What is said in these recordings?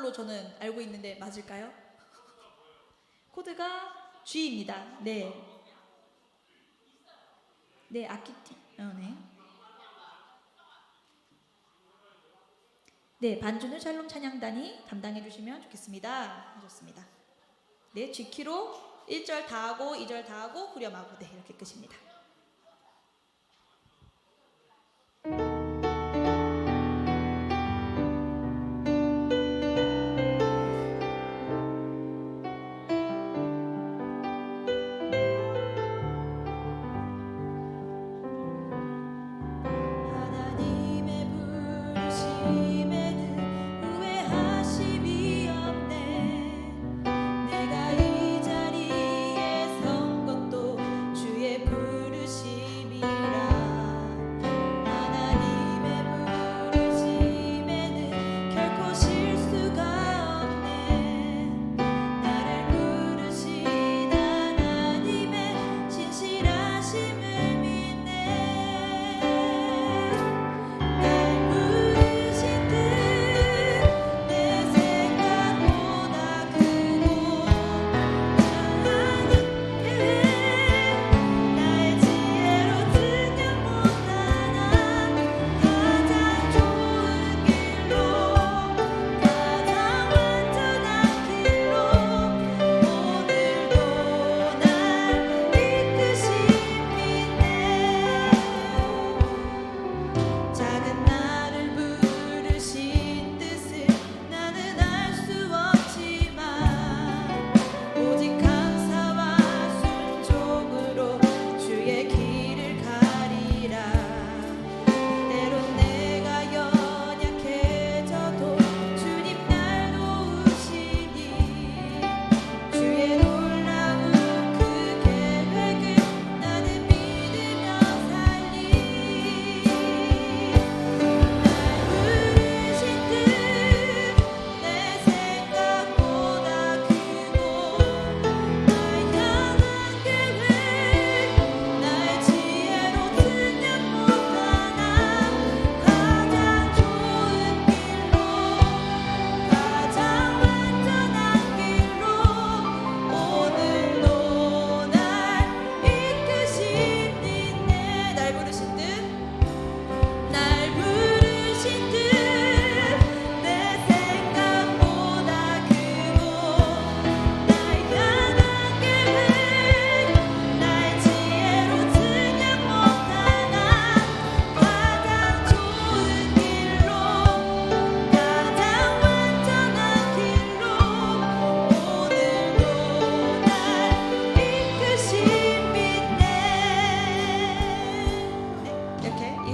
걸로 저는 알고 있는데 맞을까요? 코드가 G입니다. 네. 네, 악기팀. 네. 네, 반주는 샬롬 찬양단이 담당해 주시면 좋겠습니다. 하셨습니다. 네, G키로 1절 다 하고 2절 다 하고 후렴하고 네, 이렇게 끝입니다.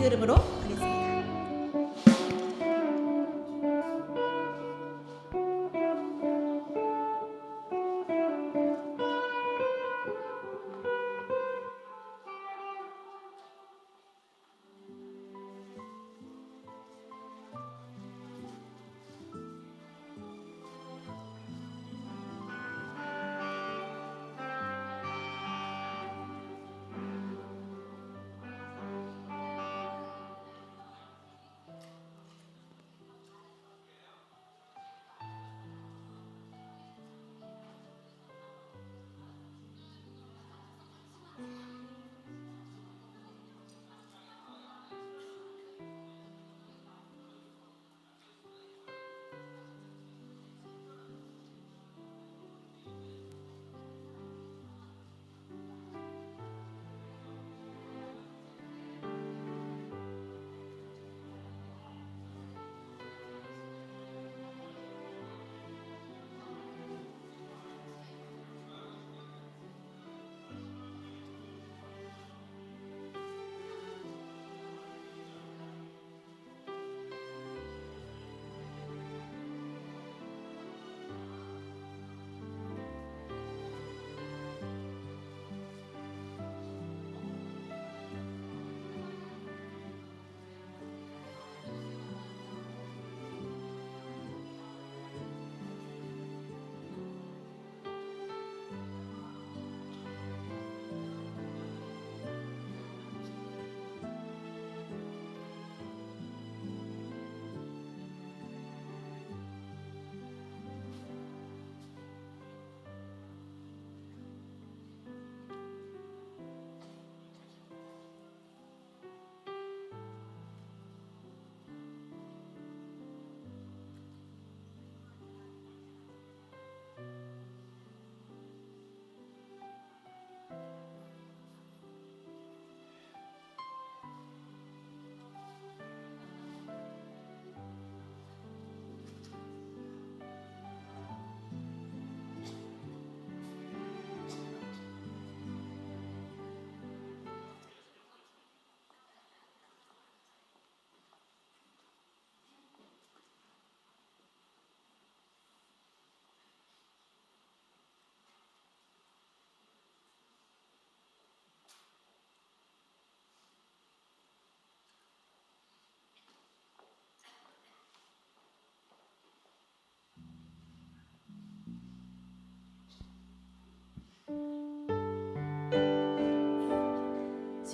흐름으로 가겠습니다.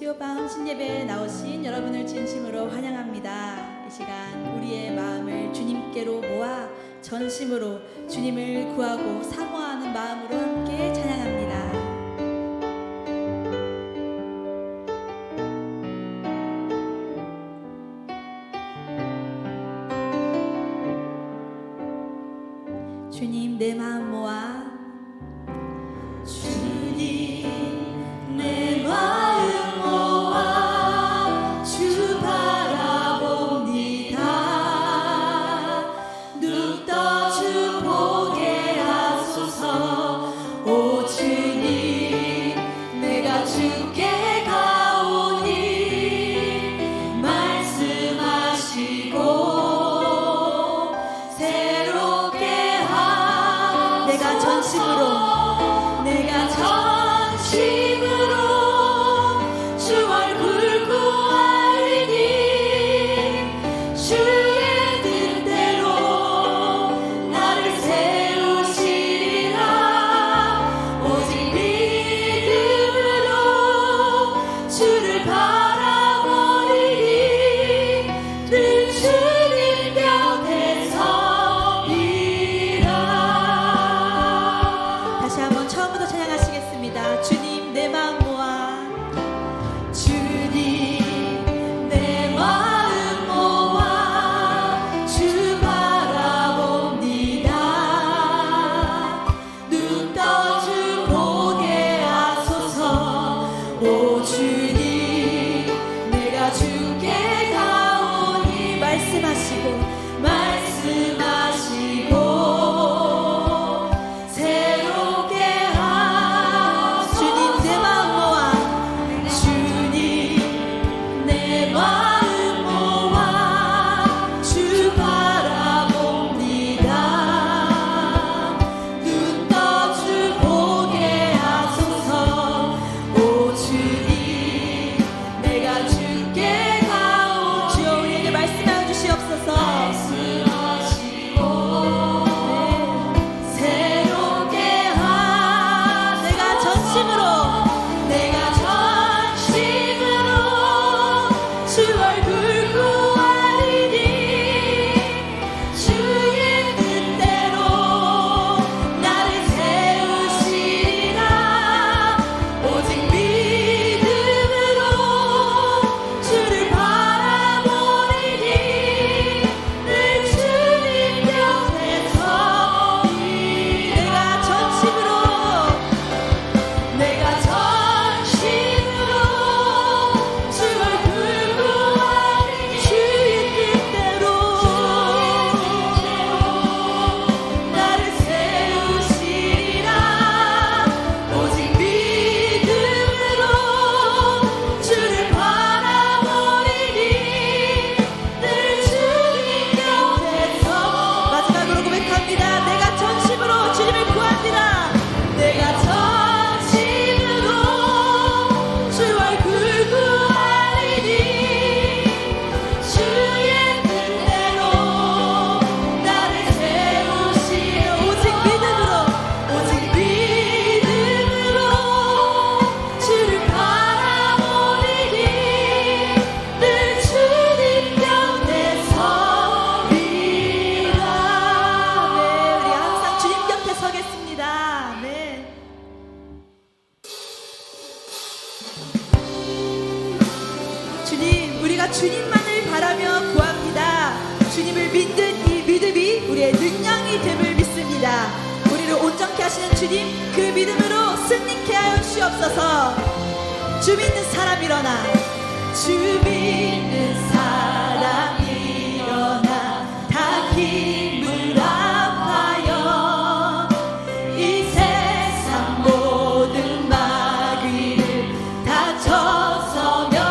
기호방 신예배에 나오신 여러분을 진심으로 환영합니다. 이 시간 우리의 마음을 주님께로 모아 전심으로 주님을 구하고 사모하는 마음으로 함께 찬양합니다. 주님 내 마음 모아 주님 내 마음 모아 주 바라봅니다. 눈 떠 주 보게 하소서. 오 주님 내가 주께 가오니 말씀하시고 내가 전심으로 주 얼굴 구하리니 주의 뜻대로 나를 세우시리라. 오직 믿음으로 주를 바라보리니 늘 주님 곁에 서리라. 다시 한번 처음부터 찬양하시겠습니다. 주님 내 마음 모아 주님 내 마음 모아 주 바라봅니다. 눈 떠 주 보게 하소서. 오 주님 내가 주께 가오니 말씀하시고 주님만을 바라며 구합니다. 주님을 믿는 이 믿음이 우리의 능량이 됨을 믿습니다. 우리를 온전케 하시는 주님, 그 믿음으로 승리케 하여 주옵소서. 주 믿는 사람 일어나, 주 믿는 사람 일어나 다 힘을 합하여 이 세상 모든 마귀를 다 쳐서며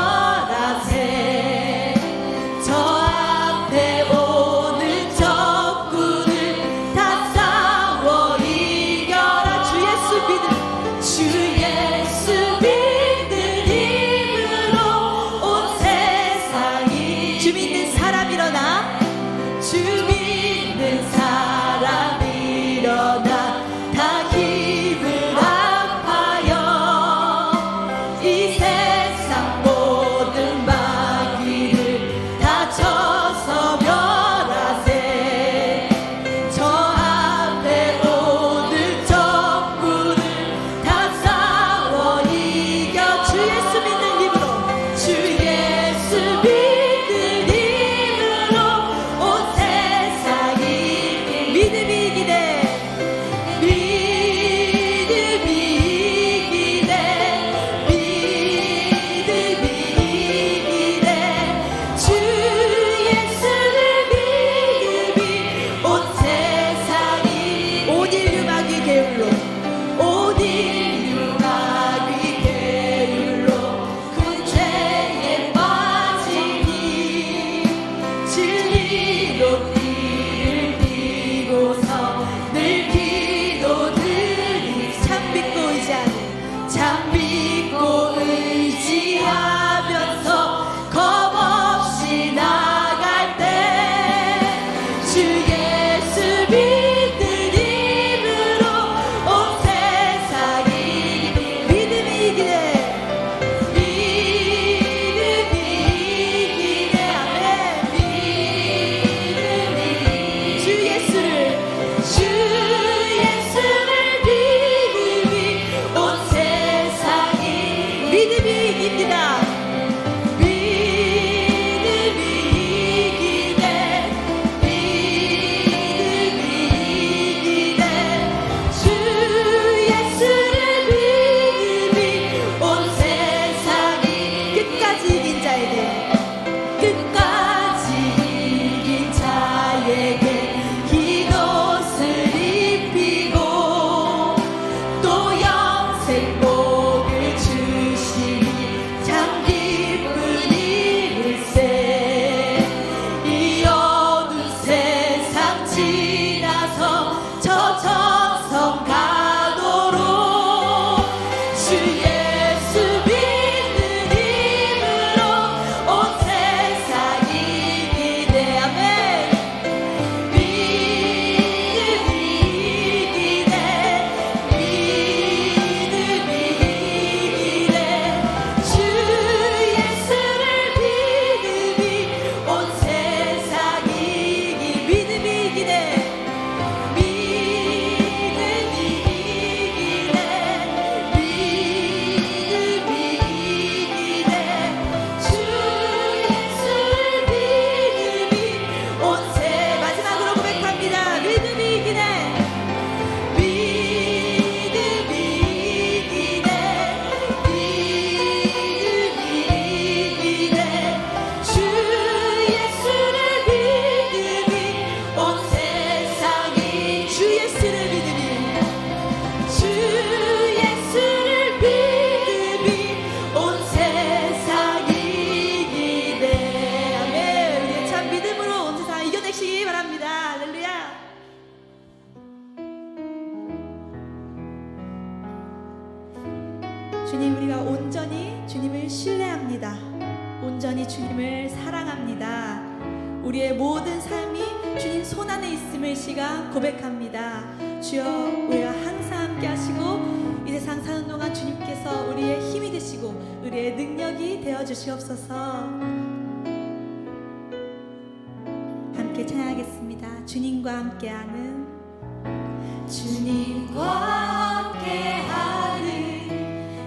이 세상 믿음으로 온 세상이 믿음이 기대 믿음이 기대 믿음이 기대 주 예수를 믿음이 온 세상이 온 인류 마귀 게을로 온 인류 마귀 게을로 그 죄에 빠지니 진리로 띠를 띠고서 늘 기도드리 참 믿고 의지하는 참 믿고 의지하면서 겁없이 나갈 때 주 예수 믿음으로 온 세상이 믿음이 기대 믿음이 기대 아멘 믿음이 주 예수를 믿음이 온 세상이 믿음이 이깁니다 믿음이 기대 믿음이 기대 주 예수를 믿음이 온 세상이 끝까지 이긴 자에게 끝까지 이긴 자에게 기옷을 입히고 또 영생 복을 주시니 참 기쁜 일일세 이 어두운 세상 지나서 저 천성 가도록 주 예수 믿음으로 온 세상이 기대 아멘 믿음이 기대 믿음이 기대 주 예수를 믿음이 온 세상이 믿음이 기대 믿음이 기대 믿음이 기대 주 예수를 믿음이 온 세 마지막으로 고백합니다 믿음이 기대 믿음이 기대 믿음이 기대 주 예수를 믿음이 온 세상이 주 예수를 믿음이 주 예수를 믿음이 온 세상이 기대 아멘 우리의 참 믿음으로 온 세상 이겨내시기 바랍니다 할렐루야 주님 우리가 온전히 주님을 신뢰합니다 온전히 주님을 사랑합니다 우리의 모든 삶이 주님 손안에 있음을 시간 고백합니다 주여 우리와 항상 함께 하시고 이 세상 사는 동안 주님께서 우리의 힘이 되시고 우리의 능력이 되어 주시옵소서 함께 찬양하겠습니다 주님과 함께하는 주님과 함께하는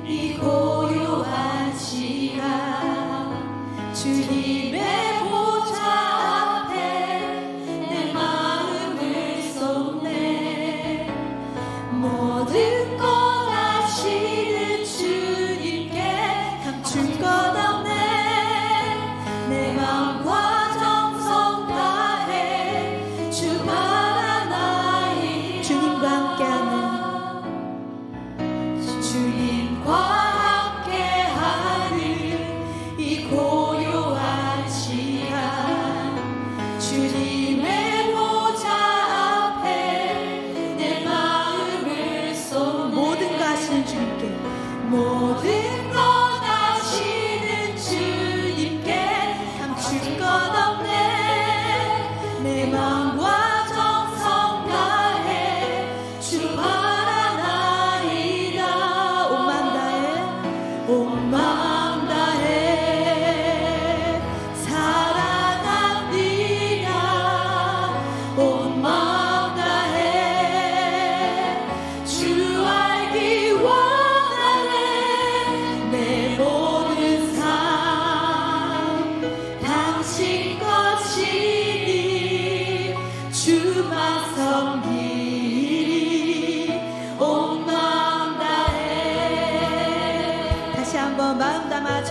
이 고요한 시간 주님의 보좌 앞에 내 마음을 쏟네 모든 것 아시는 주님께 감출 것 없네 내 마음과 정성 다해 주 바라나이 주님과 함께하는 주님과 함께하는 이 고요한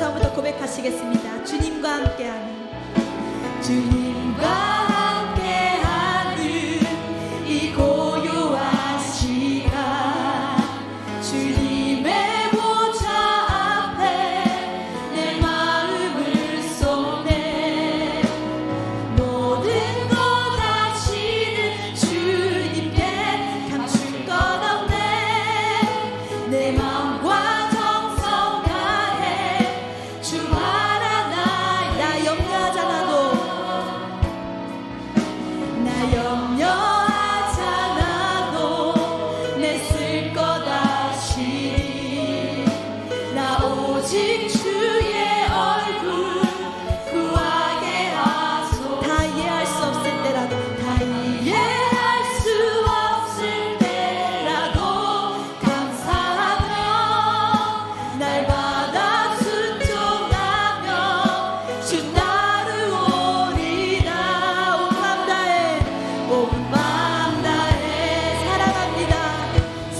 처음부터 고백하시겠습니다. 주님과 함께하는, 주님과 함께하는 이 고요한 시간, 주님의 보좌 앞에 내 마음을 쏟네. 모든 것 아시는 주님께 감출 것 없네. 내 마음과 정성 다해 주 바라나. 나 염려하잖아도, 나 염려하잖아도 내 쓸 것 아시니. 나 오직 주의 얼굴 구하게 하소. 다 이해할 수 없을 때라도, 다 이해할 수 없을 때라도 감사하며 날 받아 순종하며 주 따르오리라. 온 맘 다해, 온 맘 다해 사랑합니다.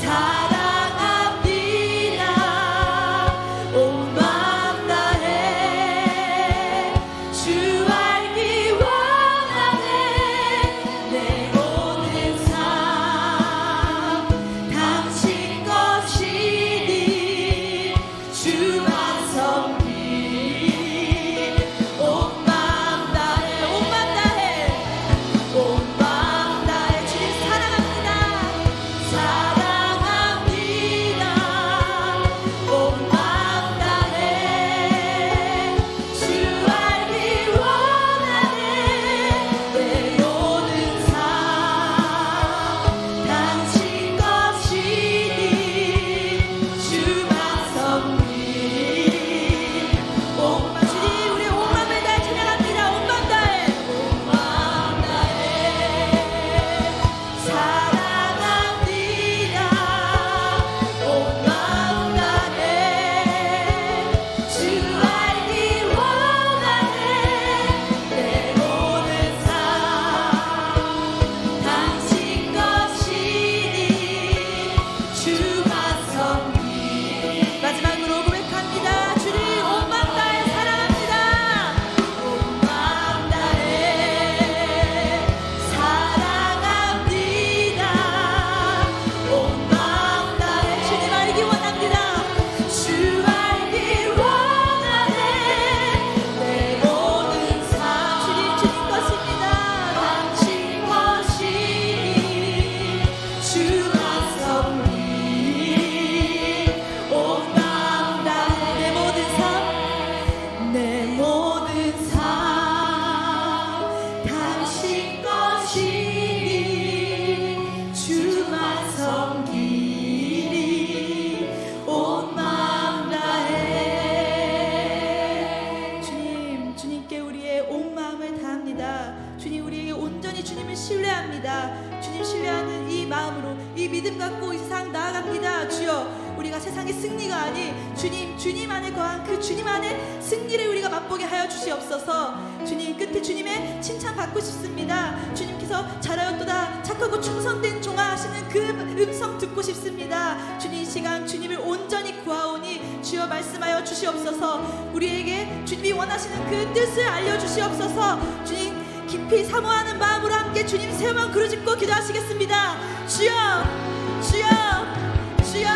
사랑합니다. 온 맘 다해 주 알기 원하네. 내 모든 삶 당신 것이니 주만 섬기. 온 맘 다해, 온 맘 다해, 온 맘 다해 주님 사랑합니다. 사랑합니다. 온 맘 다해 주 알기 원하네. 내 모든 삶 당신 것이니 주만 섬기. 온 맘, 주님 우리 온 맘을 다해 찬양합니다. 온 맘 다해, 온 맘 다해 사랑합니다. 온 맘 다해 주 알기 원하네. 내 모든 삶 당신 것이니 주만 섬기. 마지막으로 고백합니다. 주님 온 맘 다해 사랑합니다. 온 맘 다해 사랑합니다. 온 맘 다해 주님 알기 원합니다. 주 알기 원하네. 내 모든 삶 주님 것입니다. 당신 것이니 주만 섬기. 온 맘 다해 내 모든 삶, 내 모든 삶 당신 것이니 주만 섬기리. 온 맘 다해. 주님, 주님께 우리의 온 마음을 다합니다. 주님 우리에게 온전히 주님을 신뢰합니다. 주님 신뢰하는 이 마음으로 이 믿음 갖고 이 세상 나아갑니다. 주여, 우리가 세상의 승리가 아닌 주님 안에 거한 그 주님 안에 승리를 우리가 맛보게 하여 주시옵소서. 주님 끝에 주님의 칭찬 받고 싶습니다. 주님께서 잘하였도다 착하고 충성된 종아 하시는 그 음성 듣고 싶습니다. 주님 이 시간 주님을 온전히 구하오니 주여 말씀하여 주시옵소서. 우리에게 주님이 원하시는 그 뜻을 알려주시옵소서. 주님 깊이 사모하는 마음으로 함께 주님 세우면 부르짖고 기도하시겠습니다. 주여, 주여, 주여.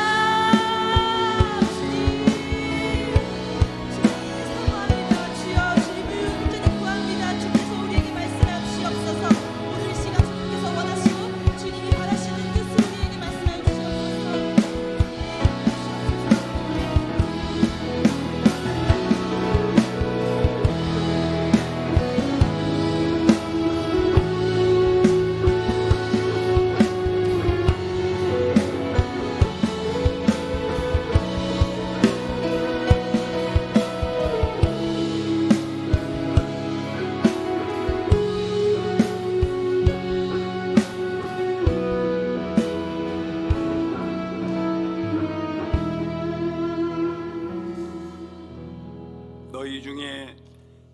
너희 중에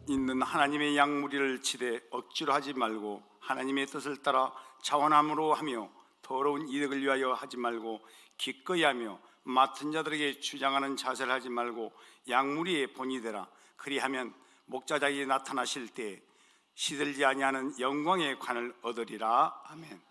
있는 하나님의 양무리를 치되 억지로 하지 말고 하나님의 뜻을 따라 자원함으로 하며 더러운 이득을 위하여 하지 말고 기꺼이 하며 맡은 자들에게 주장하는 자세를 하지 말고 양무리의 본이 되라. 그리하면 목자장이 나타나실 때 시들지 아니하는 영광의 관을 얻으리라. 아멘.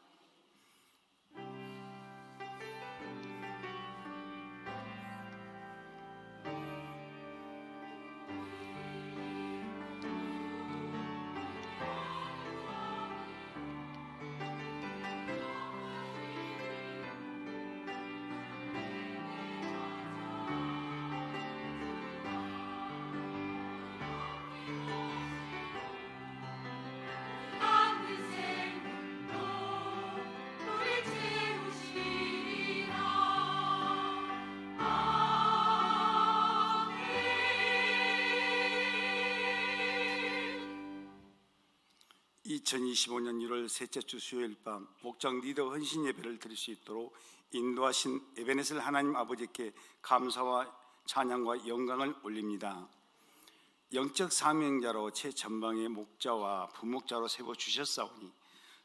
이 2025년 1월 셋째 주 수요일 밤 목장 리더 헌신 예배를 드릴 수 있도록 인도하신 에베네셀 하나님 아버지께 감사와 찬양과 영광을 올립니다. 영적 사명자로 최전방의 목자와 부목자로 세워주셨사오니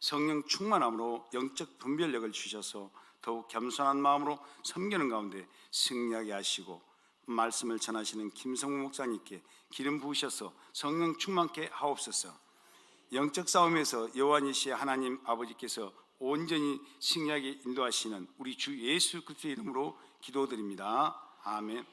성령 충만함으로 영적 분별력을 주셔서 더욱 겸손한 마음으로 섬기는 가운데 승리하게 하시고 말씀을 전하시는 김성무 목사님께 기름 부으셔서 성령 충만케 하옵소서. 영적 싸움에서 여호와니시의 하나님 아버지께서 온전히 승리하게 인도하시는 우리 주 예수 그리스도의 이름으로 기도드립니다. 아멘.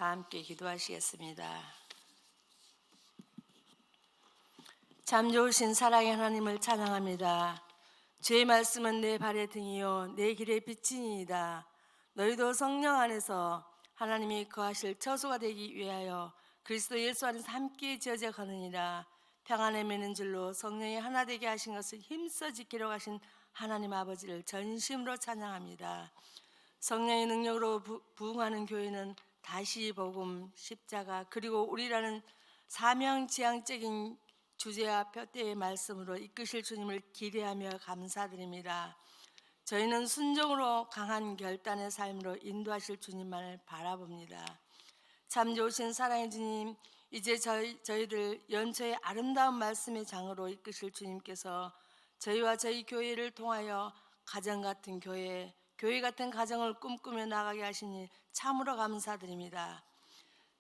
다 함께 기도하시겠습니다. 참 좋으신 사랑의 하나님을 찬양합니다. 주의 말씀은 내 발의 등이요 내 길의 빛이니이다. 너희도 성령 안에서 하나님이 거하실 처소가 되기 위하여 그리스도 예수 안에서 함께 지어져 가느니라. 평안에 매는 줄로 성령이 하나 되게 하신 것을 힘써 지키려 하신 하나님 아버지를 전심으로 찬양합니다. 성령의 능력으로 부흥하는 교회는 다시 복음, 십자가 그리고 우리라는 사명지향적인 주제와 표대의 말씀으로 이끄실 주님을 기대하며 감사드립니다. 저희는 순종으로 강한 결단의 삶으로 인도하실 주님만을 바라봅니다. 참 좋으신 사랑의 주님, 이제 저희들 연초의 아름다운 말씀의 장으로 이끄실 주님께서 저희와 저희 교회를 통하여 가정 같은 교회, 교회 같은 가정을 꿈꾸며 나가게 하시니 참으로 감사드립니다.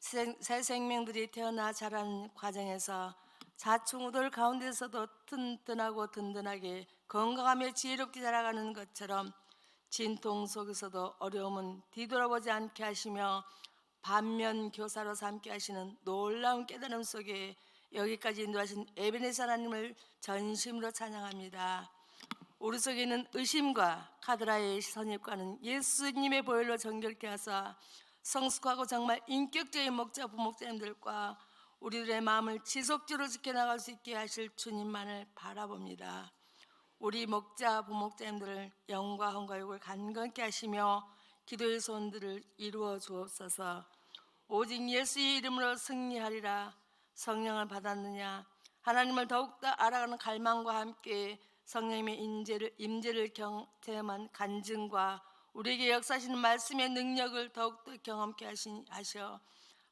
새 생명들이 태어나 자라는 과정에서 자충우돌 가운데서도 튼튼하고 든든하게 건강하며 지혜롭게 자라가는 것처럼 진통 속에서도 어려움은 뒤돌아보지 않게 하시며 반면 교사로 삼게 하시는 놀라운 깨달음 속에 여기까지 인도하신 에베네zer 하나님을 전심으로 찬양합니다. 우리 속에 있는 의심과 카드라의 선입과는 예수님의 보혈로 정결케 하사 성숙하고 정말 인격적인 목자 부목자님들과 우리들의 마음을 지속적으로 지켜나갈 수 있게 하실 주님만을 바라봅니다. 우리 목자 부목자님들을 영과 헌과 육을 간건케 하시며 기도의 소원들을 이루어 주옵소서. 오직 예수의 이름으로 승리하리라. 성령을 받았느냐? 하나님을 더욱더 알아가는 갈망과 함께 성령님의 임재를 체험한 간증과 우리에게 역사하시는 말씀의 능력을 더욱더 경험케 하셔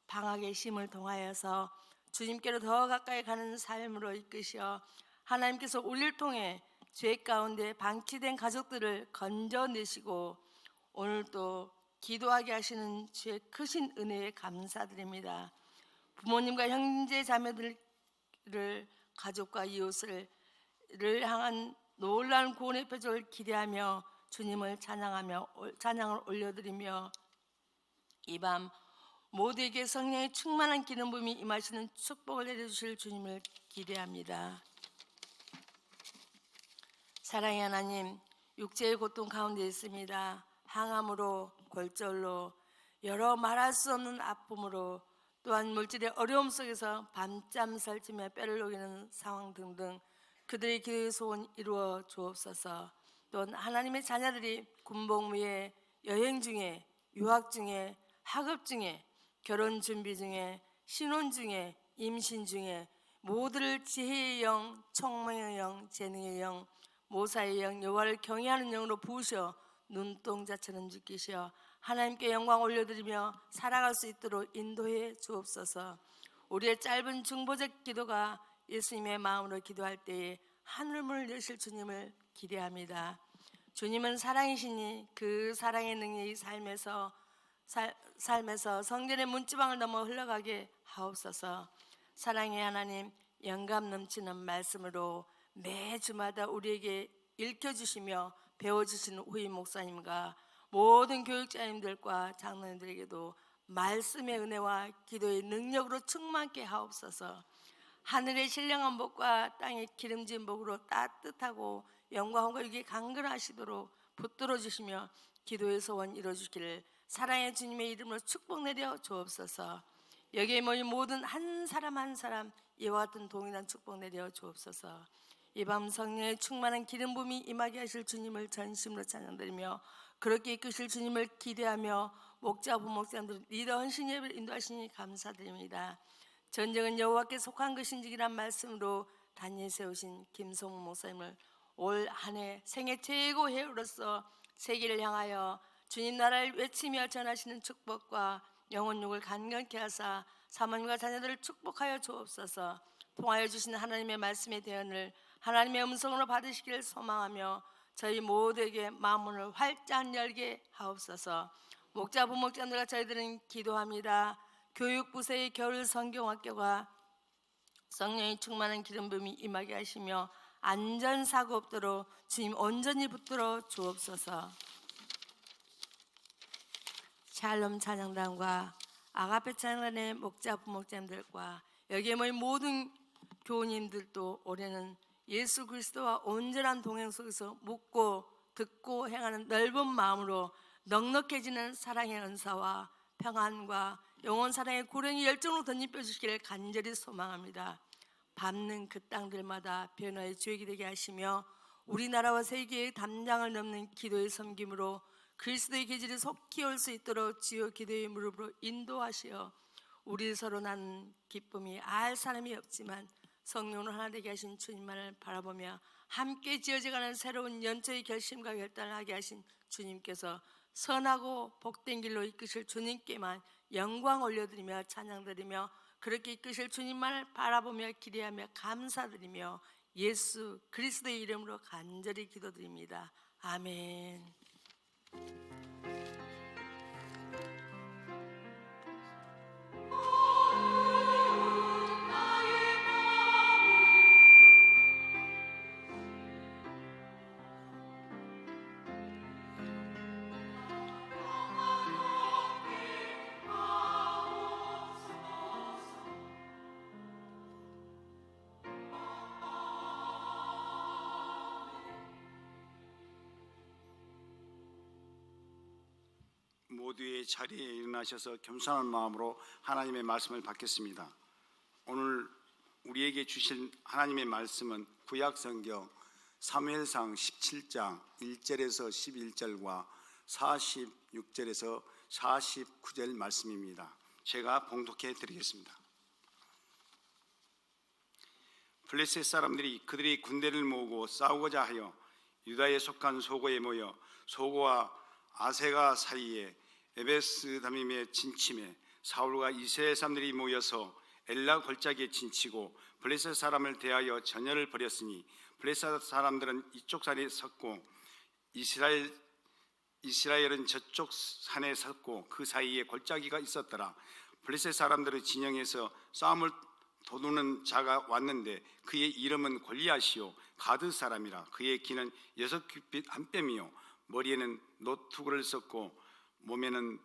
방학의 힘을 통하여서 주님께로 더 가까이 가는 삶으로 이끄셔 하나님께서 우리를 통해 죄 가운데 방치된 가족들을 건져내시고 오늘도 기도하게 하시는 주의 크신 은혜에 감사드립니다. 부모님과 형제 자매들을 가족과 이웃을 향한 놀라운 구원의 표적을 기대하며 주님을 찬양을 올려드리며 이 밤 모두에게 성령의 충만한 기름 부음이 임하시는 축복을 내려주실 주님을 기대합니다. 사랑의 하나님, 육체의 고통 가운데 있습니다. 항암으로, 골절로, 여러 말할 수 없는 아픔으로, 또한 물질의 어려움 속에서 밤잠 설치며 뼈를 녹이는 상황 등등 그들의 기도의 소원 이루어 주옵소서. 또한 하나님의 자녀들이 군복무에, 여행 중에, 유학 중에, 학업 중에, 결혼 준비 중에, 신혼 중에, 임신 중에 모두를 지혜의 영, 총명의 영, 재능의 영, 모사의 영, 여호와를 경외하는 영으로 부으셔 눈동자처럼 지키셔 하나님께 영광 올려드리며 살아갈 수 있도록 인도해 주옵소서. 우리의 짧은 중보적 기도가 예수님의 마음으로 기도할 때에 하늘문을 여실 주님을 기대합니다. 주님은 사랑이시니 그 사랑의 능력이 삶에서 성전의 문지방을 넘어 흘러가게 하옵소서. 사랑의 하나님, 영감 넘치는 말씀으로 매주마다 우리에게 읽혀주시며 배워주시는 후임 목사님과 모든 교육자님들과 장로님들에게도 말씀의 은혜와 기도의 능력으로 충만케 하옵소서. 하늘의 신령한 복과 땅의 기름진 복으로 따뜻하고 영과 hon과 육이 강건하시도록 붙들어 주시며 기도의 소원 이루어주시기를 사랑의 주님의 이름으로 축복 내려 주옵소서. 여기에 모인 모든 한 사람 한 사람 이와 같은 동일한 축복 내려 주옵소서. 이 밤 성령의 충만한 기름 부음이 임하게 하실 주님을 전심으로 찬양드리며 그렇게 이끄실 주님을 기대하며 목자 부목자들 리더 헌신 예배를 인도하시니 감사드립니다. 전쟁은 여호와께 속한 것인지기란 말씀으로 단위에 세우신 김성무 목사님을 올 한 해 생애 최고 회로서 세계를 향하여 주님 나라를 외치며 전하시는 축복과 영혼육을 간건케 하사 사모님과 자녀들을 축복하여 주옵소서. 통하여 주신 하나님의 말씀의 대언을 하나님의 음성으로 받으시기를 소망하며 저희 모두에게 마음문을 활짝 열게 하옵소서. 목자 부목자들과 저희들은 기도합니다. 교육부서의 겨울 성경학교가 성령이 충만한 기름 부음이 임하게 하시며 안전사고 없도록 주님 온전히 붙들어 주옵소서. 샬롬 찬양단과 아가페 찬양단의 목자 부목자님들과 여기에 모인 모든 교우님들도 올해는 예수 그리스도와 온전한 동행 속에서 묻고 듣고 행하는 넓은 마음으로 넉넉해지는 사랑의 은사와 평안과 영원 사랑의 고랭이 열정으로 덧입혀 주시기를 간절히 소망합니다. 밟는 그 땅들마다 변화의 주역이 되게 하시며 우리나라와 세계의 담장을 넘는 기도의 섬김으로 그리스도의 계절이 속히 올 수 있도록 주여 기도의 무릎으로 인도하시어 우리 서로 나는 기쁨이 알 사람이 없지만 성령으로 하나 되게 하신 주님만을 바라보며 함께 지어져가는 새로운 연초의 결심과 결단을 하게 하신 주님께서 선하고 복된 길로 이끄실 주님께만 영광 올려드리며 찬양드리며 그렇게 이끄실 주님만을 바라보며 기대하며 감사드리며 예수 그리스도의 이름으로 간절히 기도드립니다. 아멘. 모두의 자리에 일어나셔서 겸손한 마음으로 하나님의 말씀을 받겠습니다. 오늘 우리에게 주신 하나님의 말씀은 구약성경 사무엘상 17장 1절에서 11절과 46절에서 49절 말씀입니다. 제가 봉독해 드리겠습니다. 블레셋 사람들이 그들의 군대를 모으고 싸우고자 하여 유다에 속한 소고에 모여 소고와 아세가 사이에 에베스다밈에 진침해 사울과 이스라엘 사람들이 모여서 엘라 골짜기에 진치고 블레셋 사람을 대하여 전열을 벌였으니 블레셋 사람들은 이쪽 산에 섰고 이스라엘은 저쪽 산에 섰고 그 사이에 골짜기가 있었더라. 블레셋 사람들의 진영에서 싸움을 도두는 자가 왔는데 그의 이름은 골리앗이요 가드 사람이라. 그의 키는 6규빗 한 뼘이요 머리에는 노투구를 썼고 몸에는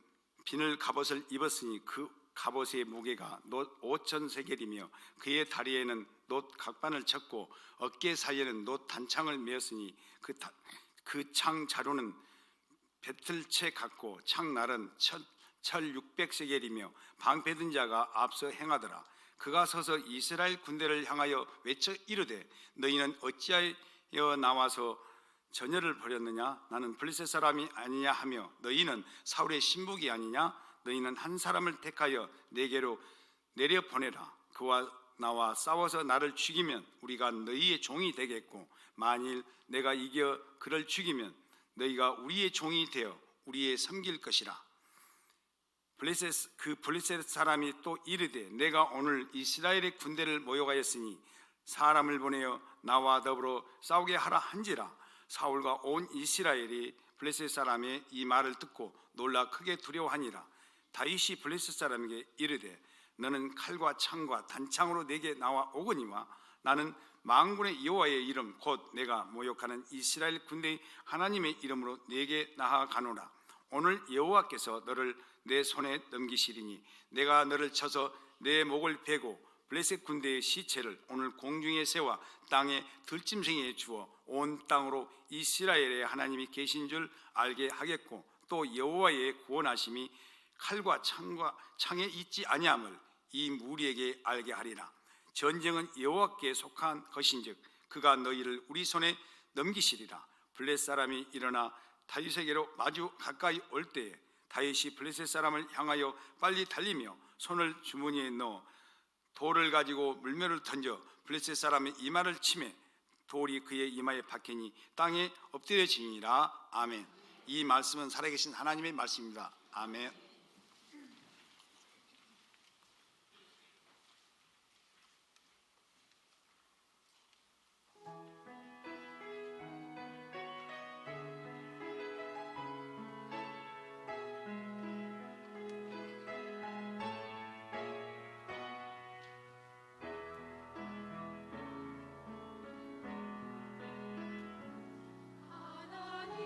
비늘 갑옷을 입었으니 그 갑옷의 무게가 놋 5,000세겔이며 그의 다리에는 놋 각반을 쳤고 어깨 사이에는 놋 단창을 메었으니 그 창 자루는 배틀채 같고 창날은 철 600세겔이며 방패든 자가 앞서 행하더라. 그가 서서 이스라엘 군대를 향하여 외쳐 이르되 너희는 어찌하여 나와서 전열을 벌였느냐? 나는 블레셋 사람이 아니냐 하며 너희는 사울의 신복이 아니냐? 너희는 한 사람을 택하여 내게로 내려보내라. 그와 나와 싸워서 나를 죽이면 우리가 너희의 종이 되겠고 만일 내가 이겨 그를 죽이면 너희가 우리의 종이 되어 우리의 섬길 것이라. 블레셋 사람이 또 이르되 내가 오늘 이스라엘의 군대를 모여가였으니 사람을 보내어 나와 더불어 싸우게 하라 한지라. 사울과 온 이스라엘이 블레셋 사람의 이 말을 듣고 놀라 크게 두려워하니라. 다윗이 블레셋 사람에게 이르되 너는 칼과 창과 단창으로 내게 나와 오거니와 나는 만군의 여호와의 이름 곧 내가 모욕하는 이스라엘 군대의 하나님의 이름으로 내게 나아가노라. 오늘 여호와께서 너를 내 손에 넘기시리니 내가 너를 쳐서 내 목을 베고 블레셋 군대의 시체를 오늘 공중에 세워 땅의 들짐승에 주어 온 땅으로 이스라엘의 하나님이 계신 줄 알게 하겠고 또 여호와의 구원하심이 칼과 창에 있지 아니함을 이 무리에게 알게 하리라. 전쟁은 여호와께 속한 것인즉 그가 너희를 우리 손에 넘기시리라. 블레셋 사람이 일어나 다윗에게로 마주 가까이 올 때에 다윗이 블레셋 사람을 향하여 빨리 달리며 손을 주머니에 넣어 돌을 가지고 물면을 던져 블레셋 사람의 이마를 치매 돌이 그의 이마에 박히니 땅에 엎드려지니라. 아멘. 이 말씀은 살아계신 하나님의 말씀입니다. 아멘.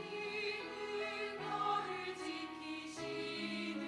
하나님은 너를 지키시네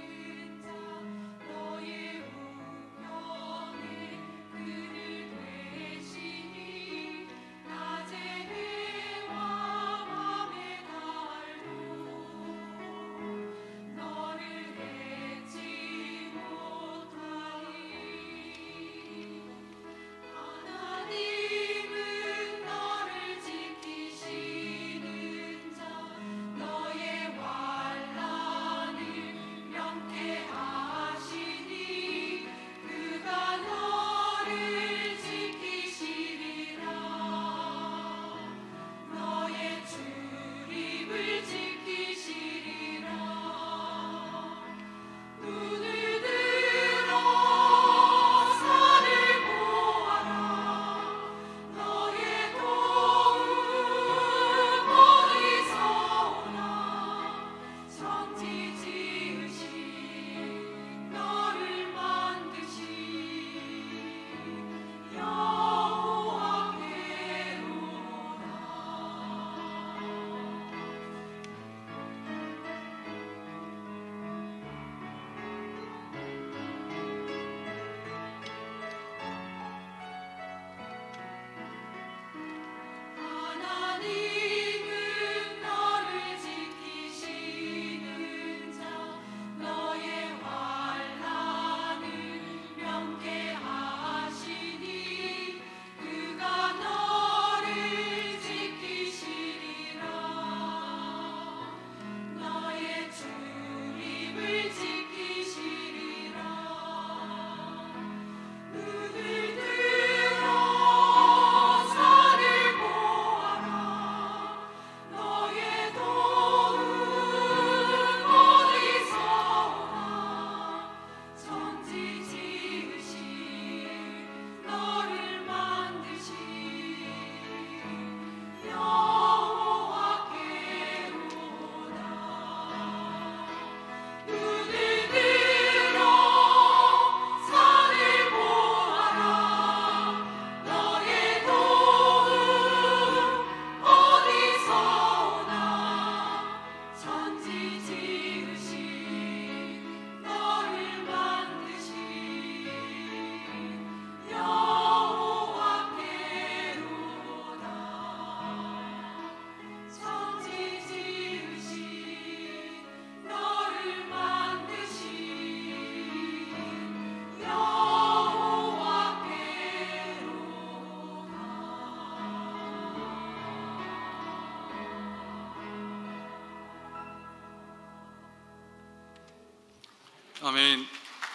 아멘.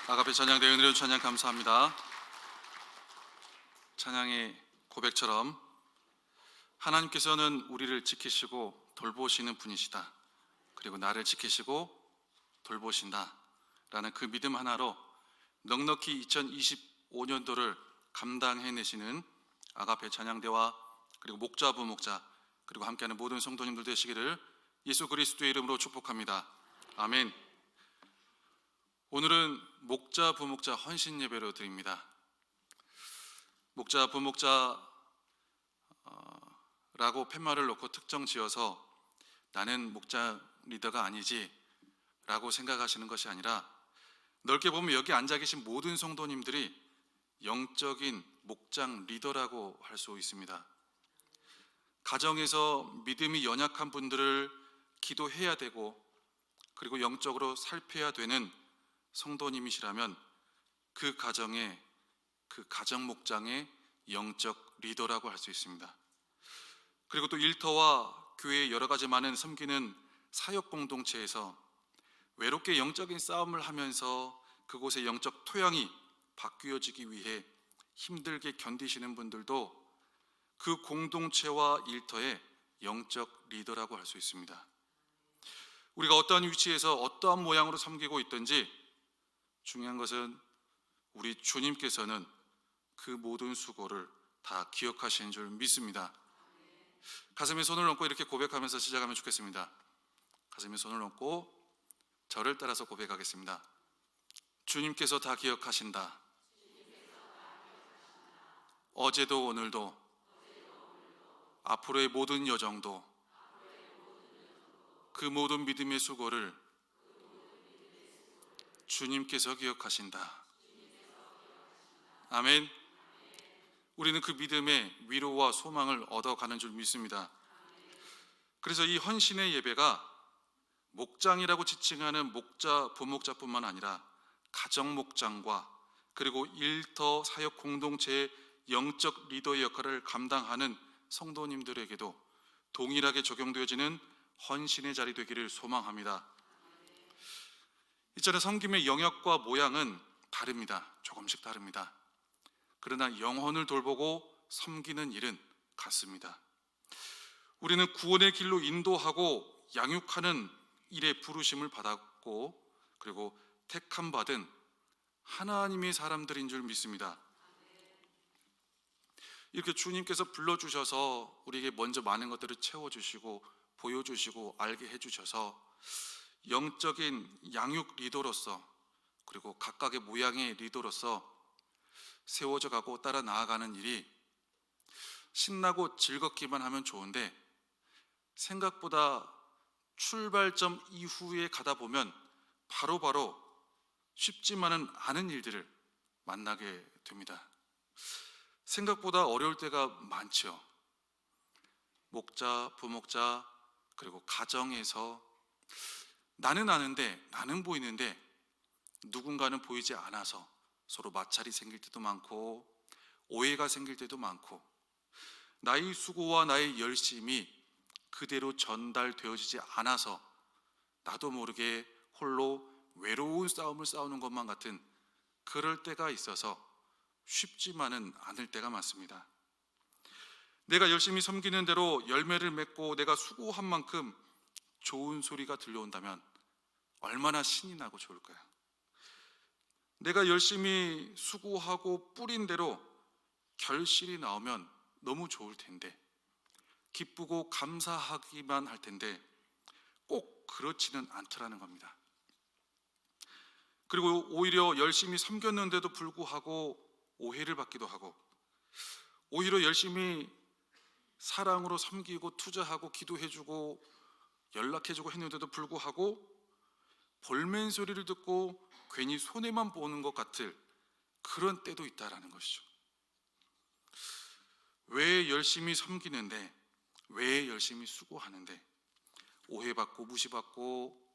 아가페 찬양대회 은혜로 찬양 감사합니다. 찬양의 고백처럼 하나님께서는 우리를 지키시고 돌보시는 분이시다. 그리고 나를 지키시고 돌보신다. 라는 그 믿음 하나로 넉넉히 2025년도를 감당해내시는 아가페 찬양대와 그리고 목자 부목자 그리고 함께하는 모든 성도님들 되시기를 예수 그리스도의 이름으로 축복합니다. 아멘. 오늘은 목자 부목자 헌신 예배로 드립니다. 목자 부목자라고 팻말을 놓고 특정 지어서 나는 목자 리더가 아니지 라고 생각하시는 것이 아니라 넓게 보면 여기 앉아 계신 모든 성도님들이 영적인 목장 리더라고 할 수 있습니다. 가정에서 믿음이 연약한 분들을 기도해야 되고 그리고 영적으로 살펴야 되는 성도님이시라면 그 가정의 그 가정 목장의 영적 리더라고 할 수 있습니다. 그리고 또 일터와 교회의 여러 가지 많은 섬기는 사역 공동체에서 외롭게 영적인 싸움을 하면서 그곳의 영적 토양이 바뀌어지기 위해 힘들게 견디시는 분들도 그 공동체와 일터의 영적 리더라고 할 수 있습니다. 우리가 어떠한 위치에서 어떠한 모양으로 섬기고 있든지 중요한 것은 우리 주님께서는 그 모든 수고를 다 기억하시는 줄 믿습니다. 가슴에 손을 얹고 이렇게 고백하면서 시작하면 좋겠습니다. 가슴에 손을 얹고 저를 따라서 고백하겠습니다. 주님께서 다 기억하신다. 어제도 오늘도 앞으로의 모든 여정도 그 모든 믿음의 수고를 주님께서 기억하신다. 아멘. 우리는 그 믿음의 위로와 소망을 얻어가는 줄 믿습니다. 그래서 이 헌신의 예배가 목장이라고 지칭하는 목자, 부목자뿐만 아니라 가정 목장과 그리고 일터 사역 공동체의 영적 리더의 역할을 감당하는 성도님들에게도 동일하게 적용되어지는 헌신의 자리 되기를 소망합니다. 이처럼 섬김의 영역과 모양은 다릅니다. 조금씩 다릅니다. 그러나 영혼을 돌보고 섬기는 일은 같습니다. 우리는 구원의 길로 인도하고 양육하는 일에 부르심을 받았고 그리고 택함 받은 하나님의 사람들인 줄 믿습니다. 이렇게 주님께서 불러주셔서 우리에게 먼저 많은 것들을 채워주시고 보여주시고 알게 해주셔서 영적인 양육 리더로서 그리고 각각의 모양의 리더로서 세워져 가고 따라 나아가는 일이 신나고 즐겁기만 하면 좋은데 생각보다 출발점 이후에 가다 보면 바로바로 쉽지만은 않은 일들을 만나게 됩니다. 생각보다 어려울 때가 많죠. 목자, 부목자, 그리고 가정에서 나는 아는데 나는 보이는데 누군가는 보이지 않아서 서로 마찰이 생길 때도 많고 오해가 생길 때도 많고 나의 수고와 나의 열심이 그대로 전달되어지지 않아서 나도 모르게 홀로 외로운 싸움을 싸우는 것만 같은 그럴 때가 있어서 쉽지만은 않을 때가 많습니다. 내가 열심히 섬기는 대로 열매를 맺고 내가 수고한 만큼 좋은 소리가 들려온다면 얼마나 신이 나고 좋을까요? 내가 열심히 수고하고 뿌린 대로 결실이 나오면 너무 좋을 텐데 기쁘고 감사하기만 할 텐데 꼭 그렇지는 않더라는 겁니다. 그리고 오히려 열심히 섬겼는데도 불구하고 오해를 받기도 하고 오히려 열심히 사랑으로 섬기고 투자하고 기도해주고 연락해주고 했는데도 불구하고 볼멘 소리를 듣고 괜히 손해만 보는 것 같을 그런 때도 있다라는 것이죠. 왜 열심히 섬기는데 왜 열심히 수고하는데 오해받고 무시받고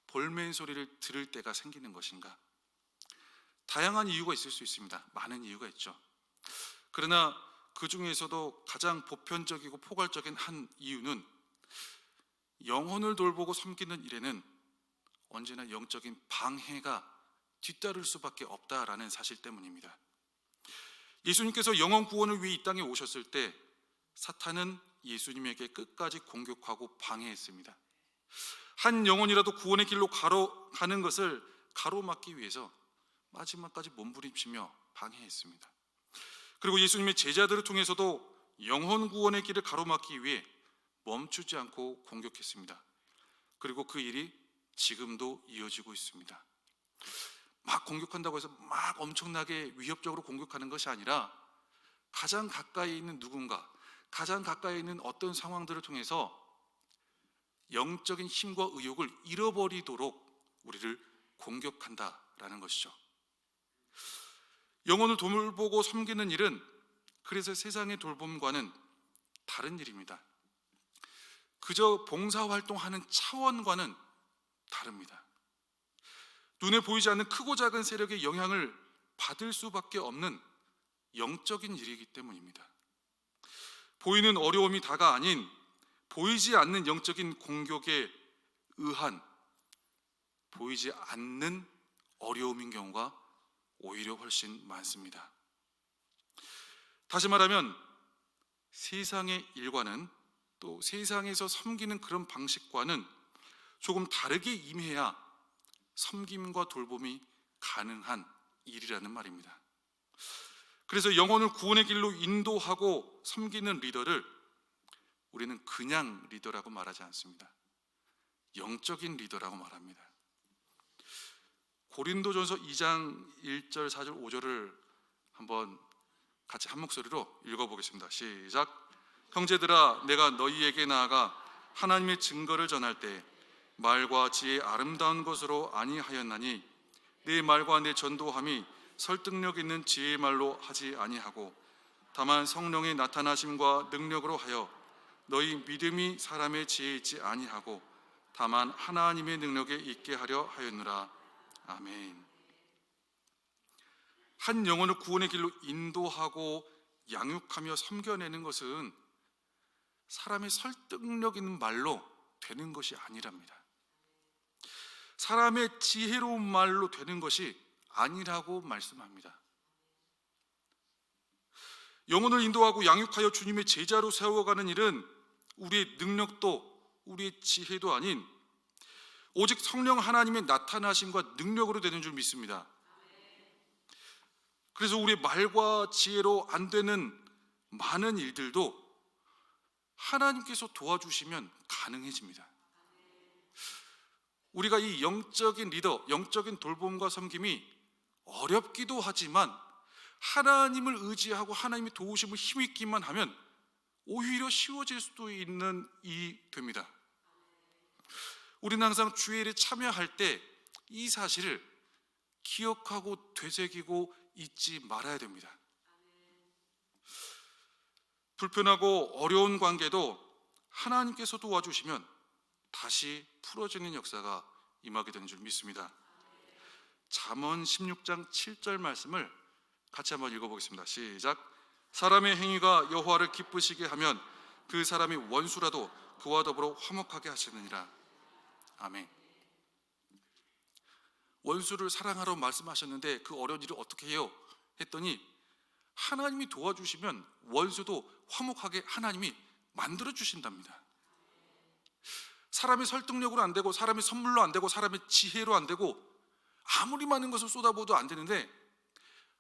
볼멘 소리를 들을 때가 생기는 것인가? 다양한 이유가 있을 수 있습니다. 많은 이유가 있죠. 그러나 그 중에서도 가장 보편적이고 포괄적인 한 이유는 영혼을 돌보고 섬기는 일에는 언제나 영적인 방해가 뒤따를 수밖에 없다라는 사실 때문입니다. 예수님께서 영혼 구원을 위해 이 땅에 오셨을 때 사탄은 예수님에게 끝까지 공격하고 방해했습니다. 한 영혼이라도 구원의 길로 가는 것을 가로막기 위해서 마지막까지 몸부림치며 방해했습니다. 그리고 예수님의 제자들을 통해서도 영혼 구원의 길을 가로막기 위해 멈추지 않고 공격했습니다. 그리고 그 일이 지금도 이어지고 있습니다. 막 공격한다고 해서 막 엄청나게 위협적으로 공격하는 것이 아니라 가장 가까이 있는 누군가, 가장 가까이 있는 어떤 상황들을 통해서 영적인 힘과 의욕을 잃어버리도록 우리를 공격한다라는 것이죠. 영혼을 돌보고 섬기는 일은 그래서 세상의 돌봄과는 다른 일입니다. 그저 봉사활동하는 차원과는 다릅니다. 눈에 보이지 않는 크고 작은 세력의 영향을 받을 수밖에 없는 영적인 일이기 때문입니다. 보이는 어려움이 다가 아닌 보이지 않는 영적인 공격에 의한 보이지 않는 어려움인 경우가 오히려 훨씬 많습니다. 다시 말하면 세상의 일과는 또 세상에서 섬기는 그런 방식과는 조금 다르게 임해야 섬김과 돌봄이 가능한 일이라는 말입니다. 그래서 영혼을 구원의 길로 인도하고 섬기는 리더를 우리는 그냥 리더라고 말하지 않습니다. 영적인 리더라고 말합니다. 고린도전서 2장 1절, 4절, 5절을 한번 같이 한 목소리로 읽어보겠습니다. 시작. 형제들아, 내가 너희에게 나아가 하나님의 증거를 전할 때 말과 지혜의 아름다운 것으로 아니하였나니 내 말과 내 전도함이 설득력 있는 지혜의 말로 하지 아니하고 다만 성령의 나타나심과 능력으로 하여 너희 믿음이 사람의 지혜에 있지 아니하고 다만 하나님의 능력에 있게 하려 하였노라. 아멘. 한 영혼을 구원의 길로 인도하고 양육하며 섬겨내는 것은 사람의 설득력 있는 말로 되는 것이 아니랍니다. 사람의 지혜로운 말로 되는 것이 아니라고 말씀합니다. 영혼을 인도하고 양육하여 주님의 제자로 세워가는 일은 우리의 능력도 우리의 지혜도 아닌 오직 성령 하나님의 나타나심과 능력으로 되는 줄 믿습니다. 그래서 우리의 말과 지혜로 안 되는 많은 일들도 하나님께서 도와주시면 가능해집니다. 우리가 이 영적인 리더, 영적인 돌봄과 섬김이 어렵기도 하지만 하나님을 의지하고 하나님의 도우심을 힘있기만 하면 오히려 쉬워질 수도 있는 일이 됩니다. 우리는 항상 주의 일에 참여할 때 이 사실을 기억하고 되새기고 잊지 말아야 됩니다. 불편하고 어려운 관계도 하나님께서 도와주시면 다시 풀어지는 역사가 임하게 되는 줄 믿습니다. 잠언 16장 7절 말씀을 같이 한번 읽어보겠습니다. 시작. 사람의 행위가 여호와를 기쁘시게 하면 그 사람이 원수라도 그와 더불어 화목하게 하시느니라. 아멘. 원수를 사랑하라고 말씀하셨는데 그 어려운 일을 어떻게 해요? 했더니 하나님이 도와주시면 원수도 화목하게 하나님이 만들어 주신답니다. 사람의 설득력으로 안 되고 사람의 선물로 안 되고 사람의 지혜로 안 되고 아무리 많은 것을 쏟아부어도 안 되는데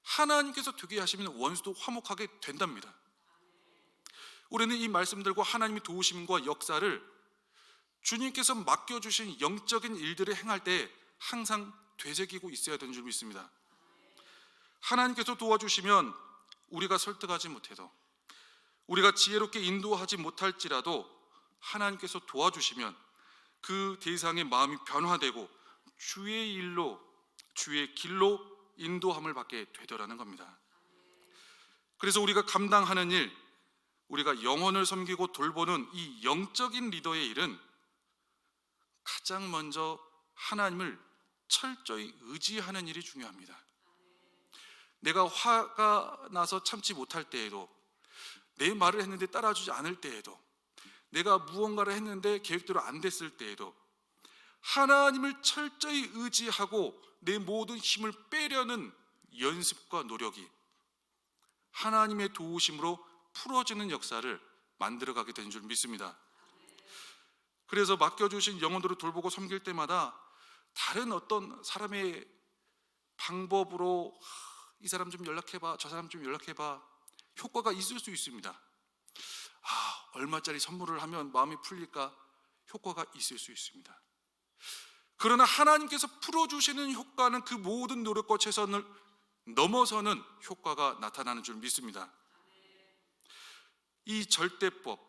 하나님께서 되게 하시면 원수도 화목하게 된답니다. 우리는 이 말씀들과 하나님의 도우심과 역사를 주님께서 맡겨주신 영적인 일들을 행할 때 항상 되새기고 있어야 되는 줄 믿습니다. 하나님께서 도와주시면 우리가 설득하지 못해도 우리가 지혜롭게 인도하지 못할지라도 하나님께서 도와주시면 그 대상의 마음이 변화되고 주의 일로 주의 길로 인도함을 받게 되더라는 겁니다. 그래서 우리가 감당하는 일, 우리가 영혼을 섬기고 돌보는 이 영적인 리더의 일은 가장 먼저 하나님을 철저히 의지하는 일이 중요합니다. 내가 화가 나서 참지 못할 때에도, 내 말을 했는데 따라주지 않을 때에도, 내가 무언가를 했는데 계획대로 안 됐을 때에도 하나님을 철저히 의지하고 내 모든 힘을 빼려는 연습과 노력이 하나님의 도우심으로 풀어지는 역사를 만들어가게 되는 줄 믿습니다. 그래서 맡겨주신 영혼들을 돌보고 섬길 때마다 다른 어떤 사람의 방법으로 이 사람 좀 연락해봐, 저 사람 좀 연락해봐, 효과가 있을 수 있습니다. 얼마짜리 선물을 하면 마음이 풀릴까? 효과가 있을 수 있습니다. 그러나 하나님께서 풀어주시는 효과는 그 모든 노력과 최선을 넘어서는 효과가 나타나는 줄 믿습니다. 이 절대법,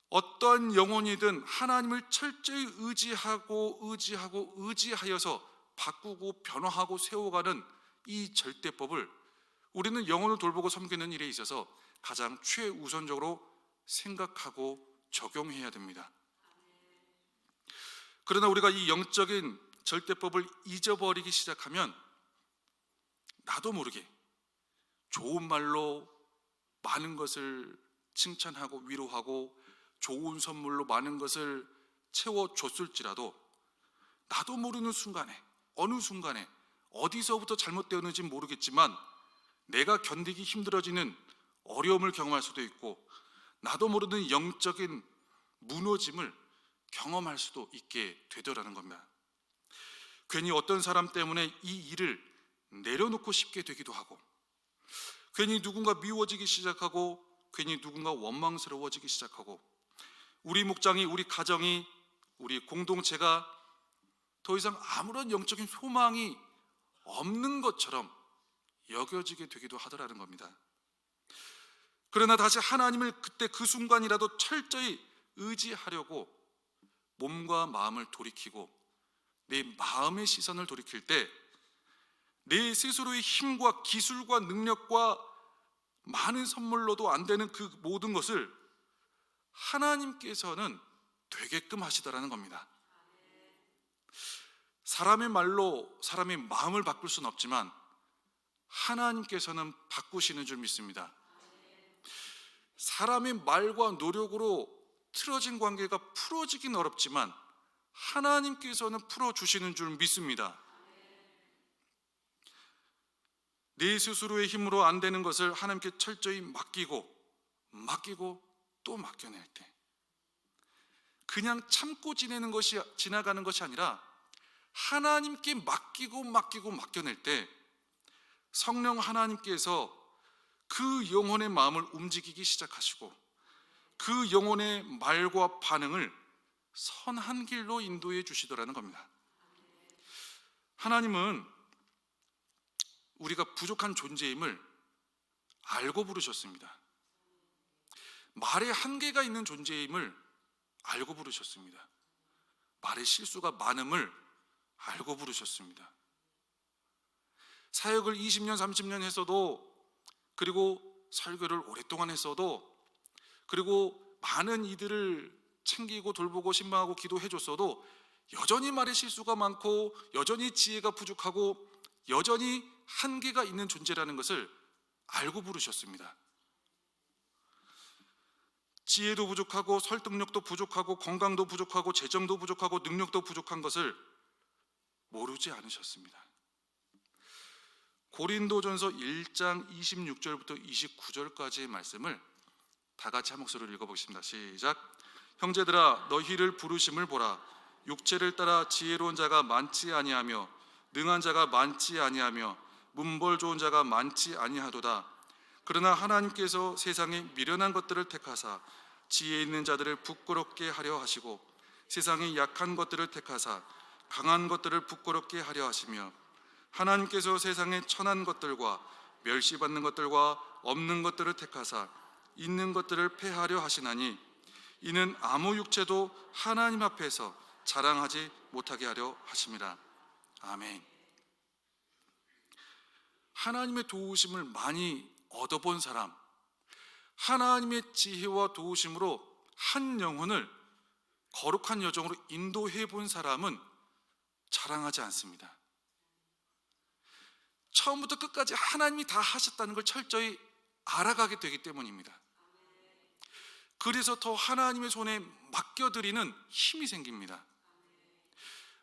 어떠한 영혼이든 하나님을 철저히 의지하여서 바꾸고 변화하고 세워가는 이 절대법을 우리는 영혼을 돌보고 섬기는 일에 있어서 가장 최우선적으로 생각하고 적용해야 됩니다. 그러나 우리가 이 영적인 절대법을 잊어버리기 시작하면 나도 모르게 좋은 말로 많은 것을 칭찬하고 위로하고 좋은 선물로 많은 것을 채워줬을지라도 나도 모르는 순간에, 어느 순간에 어디서부터 잘못되었는지 모르겠지만 내가 견디기 힘들어지는 어려움을 경험할 수도 있고 나도 모르는 영적인 무너짐을 경험할 수도 있게 되더라는 겁니다. 괜히 어떤 사람 때문에 이 일을 내려놓고 싶게 되기도 하고, 괜히 누군가 미워지기 시작하고, 괜히 누군가 원망스러워지기 시작하고, 우리 목장이, 우리 가정이, 우리 공동체가 더 이상 아무런 영적인 소망이 없는 것처럼 여겨지게 되기도 하더라는 겁니다. 그러나 다시 하나님을 그때 그 순간이라도 철저히 의지하려고 몸과 마음을 돌이키고 내 마음의 시선을 돌이킬 때 내 스스로의 힘과 기술과 능력과 많은 선물로도 안 되는 그 모든 것을 하나님께서는 되게끔 하시더라는 겁니다. 사람의 말로 사람의 마음을 바꿀 수는 없지만 하나님께서는 바꾸시는 줄 믿습니다. 사람의 말과 노력으로 틀어진 관계가 풀어지긴 어렵지만 하나님께서는 풀어주시는 줄 믿습니다. 내 스스로의 힘으로 안 되는 것을 하나님께 철저히 맡기고 또 맡겨낼 때 그냥 참고 지나가는 것이 아니라 하나님께 맡기고 맡겨낼 때 성령 하나님께서 그 영혼의 마음을 움직이기 시작하시고 그 영혼의 말과 반응을 선한 길로 인도해 주시더라는 겁니다. 하나님은 우리가 부족한 존재임을 알고 부르셨습니다. 말에 한계가 있는 존재임을 알고 부르셨습니다. 말에 실수가 많음을 알고 부르셨습니다. 사역을 20년, 30년 했어도, 그리고 설교를 오랫동안 했어도, 그리고 많은 이들을 챙기고 돌보고 신방하고 기도해줬어도 여전히 말에 실수가 많고 여전히 지혜가 부족하고 여전히 한계가 있는 존재라는 것을 알고 부르셨습니다. 지혜도 부족하고 설득력도 부족하고 건강도 부족하고 재정도 부족하고 능력도 부족한 것을 모르지 않으셨습니다. 고린도전서 1장 26절부터 29절까지의 말씀을 다 같이 한 목소리로 읽어보겠습니다. 시작. 형제들아 너희를 부르심을 보라. 육체를 따라 지혜로운 자가 많지 아니하며 능한 자가 많지 아니하며 문벌 좋은 자가 많지 아니하도다. 그러나 하나님께서 세상에 미련한 것들을 택하사 지혜 있는 자들을 부끄럽게 하려 하시고 세상에 약한 것들을 택하사 강한 것들을 부끄럽게 하려 하시며 하나님께서 세상에 천한 것들과 멸시받는 것들과 없는 것들을 택하사 있는 것들을 폐하려 하시나니 이는 아무 육체도 하나님 앞에서 자랑하지 못하게 하려 하심이라. 아멘. 하나님의 도우심을 많이 얻어본 사람, 하나님의 지혜와 도우심으로 한 영혼을 거룩한 여정으로 인도해 본 사람은 자랑하지 않습니다. 처음부터 끝까지 하나님이 다 하셨다는 걸 철저히 알아가게 되기 때문입니다. 그래서 더 하나님의 손에 맡겨드리는 힘이 생깁니다.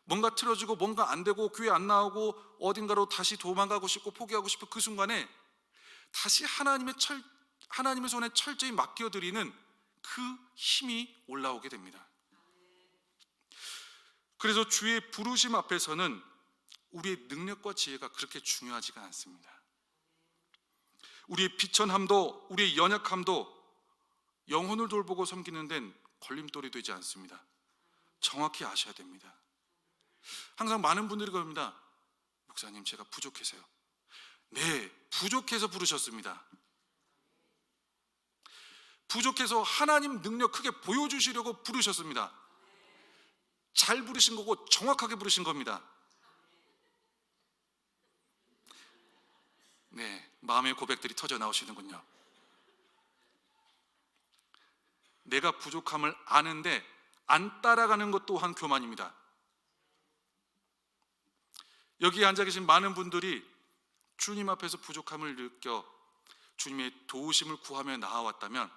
뭔가 틀어지고 뭔가 안 되고 교회 안 나오고 어딘가로 다시 도망가고 싶고 포기하고 싶은 그 순간에 다시 하나님의 손에 철저히 맡겨드리는 그 힘이 올라오게 됩니다. 그래서 주의 부르심 앞에서는 우리의 능력과 지혜가 그렇게 중요하지가 않습니다. 우리의 비천함도 우리의 연약함도 영혼을 돌보고 섬기는 데는 걸림돌이 되지 않습니다. 정확히 아셔야 됩니다. 항상 많은 분들이 그럽니다. 목사님, 제가 부족해서요. 네, 부족해서 부르셨습니다. 부족해서 하나님 능력 크게 보여주시려고 부르셨습니다. 잘 부르신 거고 정확하게 부르신 겁니다. 네, 마음의 고백들이 터져 나오시는군요. 내가 부족함을 아는데 안 따라가는 것 또한 교만입니다. 여기에 앉아 계신 많은 분들이 주님 앞에서 부족함을 느껴 주님의 도우심을 구하며 나아왔다면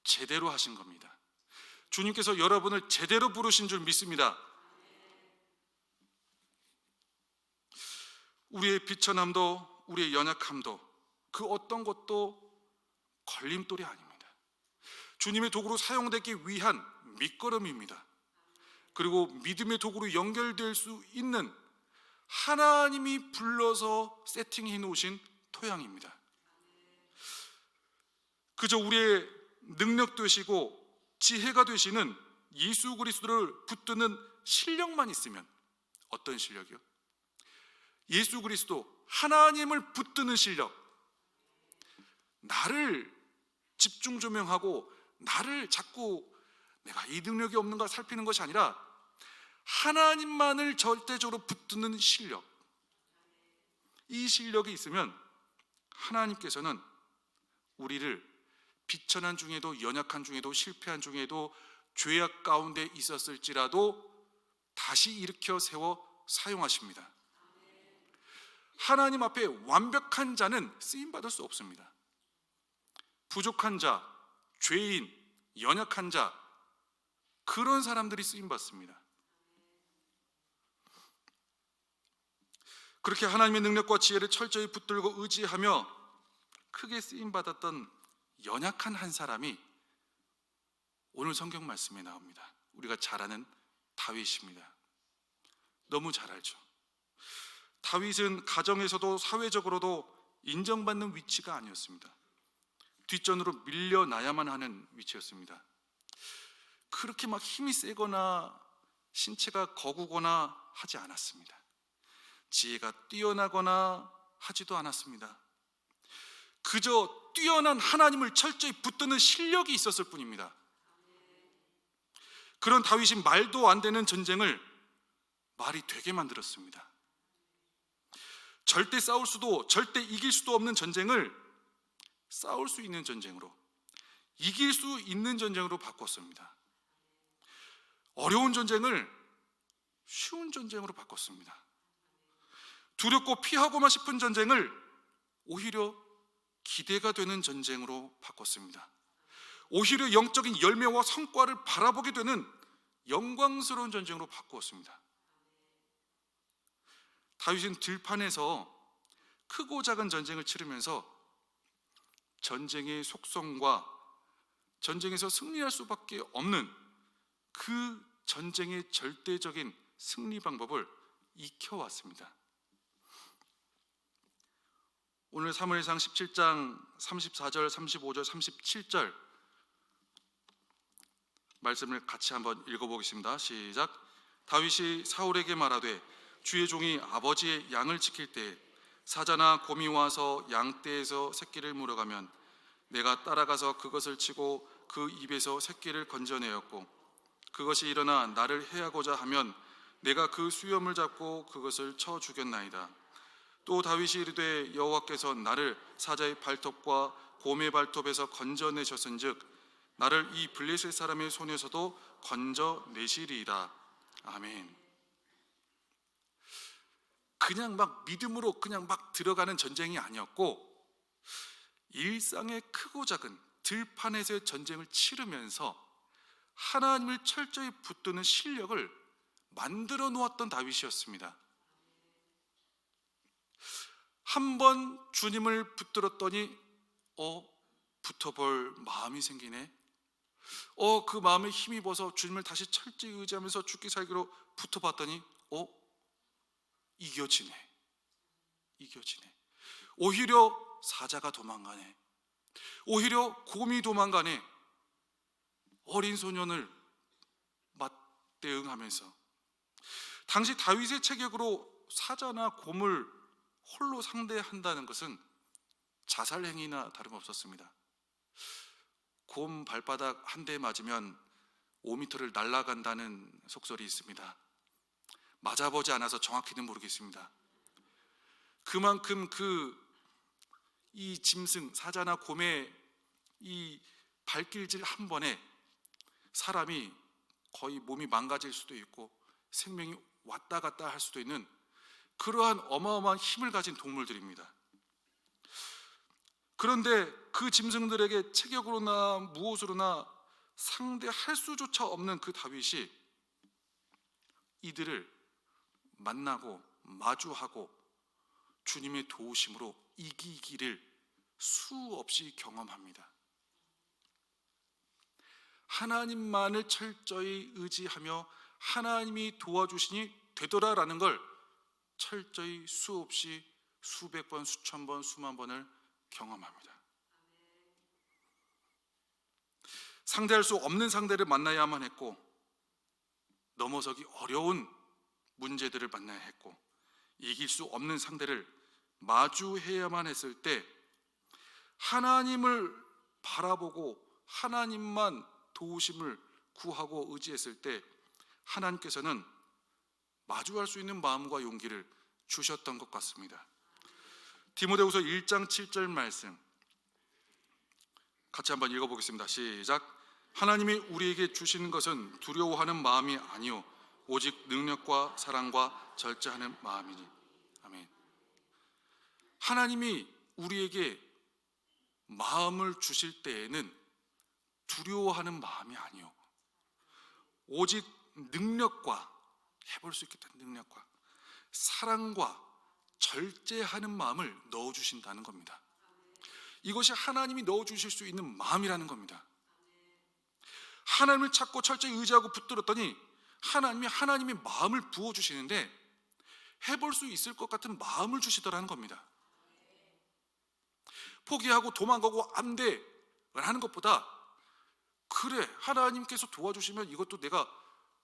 제대로 하신 겁니다. 주님께서 여러분을 제대로 부르신 줄 믿습니다. 우리의 비천함도 우리의 연약함도 그 어떤 것도 걸림돌이 아닙니다. 주님의 도구로 사용되기 위한 밑거름입니다. 그리고 믿음의 도구로 연결될 수 있는 하나님이 불러서 세팅해 놓으신 토양입니다. 그저 우리의 능력 되시고 지혜가 되시는 예수 그리스도를 붙드는 실력만 있으면, 어떤 실력이요? 예수 그리스도 하나님을 붙드는 실력, 나를 집중 조명하고 나를 자꾸 내가 이 능력이 없는가 살피는 것이 아니라 하나님만을 절대적으로 붙드는 실력, 이 실력이 있으면 하나님께서는 우리를 비천한 중에도 연약한 중에도 실패한 중에도 죄악 가운데 있었을지라도 다시 일으켜 세워 사용하십니다. 하나님 앞에 완벽한 자는 쓰임받을 수 없습니다. 부족한 자, 죄인, 연약한 자, 그런 사람들이 쓰임받습니다. 그렇게 하나님의 능력과 지혜를 철저히 붙들고 의지하며 크게 쓰임받았던 연약한 한 사람이 오늘 성경 말씀에 나옵니다. 우리가 잘 아는 다윗입니다. 너무 잘 알죠. 다윗은 가정에서도 사회적으로도 인정받는 위치가 아니었습니다. 뒷전으로 밀려나야만 하는 위치였습니다. 그렇게 막 힘이 세거나 신체가 거구거나 하지 않았습니다. 지혜가 뛰어나거나 하지도 않았습니다. 그저 뛰어난 하나님을 철저히 붙드는 실력이 있었을 뿐입니다. 그런 다윗이 말도 안 되는 전쟁을 말이 되게 만들었습니다. 절대 싸울 수도 절대 이길 수도 없는 전쟁을 싸울 수 있는 전쟁으로, 이길 수 있는 전쟁으로 바꿨습니다. 어려운 전쟁을 쉬운 전쟁으로 바꿨습니다. 두렵고 피하고만 싶은 전쟁을 오히려 기대가 되는 전쟁으로 바꿨습니다. 오히려 영적인 열매와 성과를 바라보게 되는 영광스러운 전쟁으로 바꾸었습니다. 다윗은 들판에서 크고 작은 전쟁을 치르면서 전쟁의 속성과 전쟁에서 승리할 수밖에 없는 그 전쟁의 절대적인 승리 방법을 익혀왔습니다. 오늘 사무엘상 17장 34절, 35절, 37절 말씀을 같이 한번 읽어보겠습니다. 시작. 다윗이 사울에게 말하되 주의 종이 아버지의 양을 지킬 때 사자나 곰이 와서 양떼에서 새끼를 물어가면 내가 따라가서 그것을 치고 그 입에서 새끼를 건져내었고 그것이 일어나 나를 해하고자 하면 내가 그 수염을 잡고 그것을 쳐 죽였나이다. 또 다윗이 이르되 여호와께서 나를 사자의 발톱과 곰의 발톱에서 건져내셨은즉 나를 이 블레셋 사람의 손에서도 건져내시리이다. 아멘. 그냥 막 믿음으로 그냥 막 들어가는 전쟁이 아니었고 일상의 크고 작은 들판에서의 전쟁을 치르면서 하나님을 철저히 붙드는 실력을 만들어 놓았던 다윗이었습니다. 한 번 주님을 붙들었더니 붙어볼 마음이 생기네. 그 마음에 힘입어서 주님을 다시 철저히 의지하면서 죽기 살기로 붙어봤더니 이겨지네. 오히려 사자가 도망가네. 오히려 곰이 도망가네. 어린 소년을 맞대응하면서 당시 다윗의 체격으로 사자나 곰을 홀로 상대한다는 것은 자살 행위나 다름없었습니다. 곰 발바닥 한 대 맞으면 5m를 날아간다는 속설이 있습니다. 맞아보지 않아서 정확히는 모르겠습니다. 그만큼 이 짐승, 사자나 곰의 이 발길질 한 번에 사람이 거의 몸이 망가질 수도 있고 생명이 왔다 갔다 할 수도 있는 그러한 어마어마한 힘을 가진 동물들입니다. 그런데 그 짐승들에게 체격으로나 무엇으로나 상대할 수조차 없는 그 다윗이 이들을 만나고 마주하고 주님의 도우심으로 이기기를 수없이 경험합니다. 하나님만을 철저히 의지하며 하나님이 도와주시니 되더라라는 걸 철저히 수없이 수백 번, 수천 번, 수만 번을 경험합니다. 상대할 수 없는 상대를 만나야만 했고 넘어서기 어려운 문제들을 만나야 했고 이길 수 없는 상대를 마주해야만 했을 때 하나님을 바라보고 하나님만 도우심을 구하고 의지했을 때 하나님께서는 마주할 수 있는 마음과 용기를 주셨던 것 같습니다. 디모데후서 1장 7절 말씀 같이 한번 읽어보겠습니다. 시작. 하나님이 우리에게 주시는 것은 두려워하는 마음이 아니요 오직 능력과 사랑과 절제하는 마음이니. 아멘. 하나님이 우리에게 마음을 주실 때에는 두려워하는 마음이 아니요 오직 능력과 해볼 수 있겠다는 능력과 사랑과 절제하는 마음을 넣어주신다는 겁니다. 이것이 하나님이 넣어주실 수 있는 마음이라는 겁니다. 하나님을 찾고 철저히 의지하고 붙들었더니 하나님이 하나님의 마음을 부어주시는데 해볼 수 있을 것 같은 마음을 주시더라는 겁니다. 포기하고 도망가고 안 돼 라는 것보다 그래 하나님께서 도와주시면 이것도 내가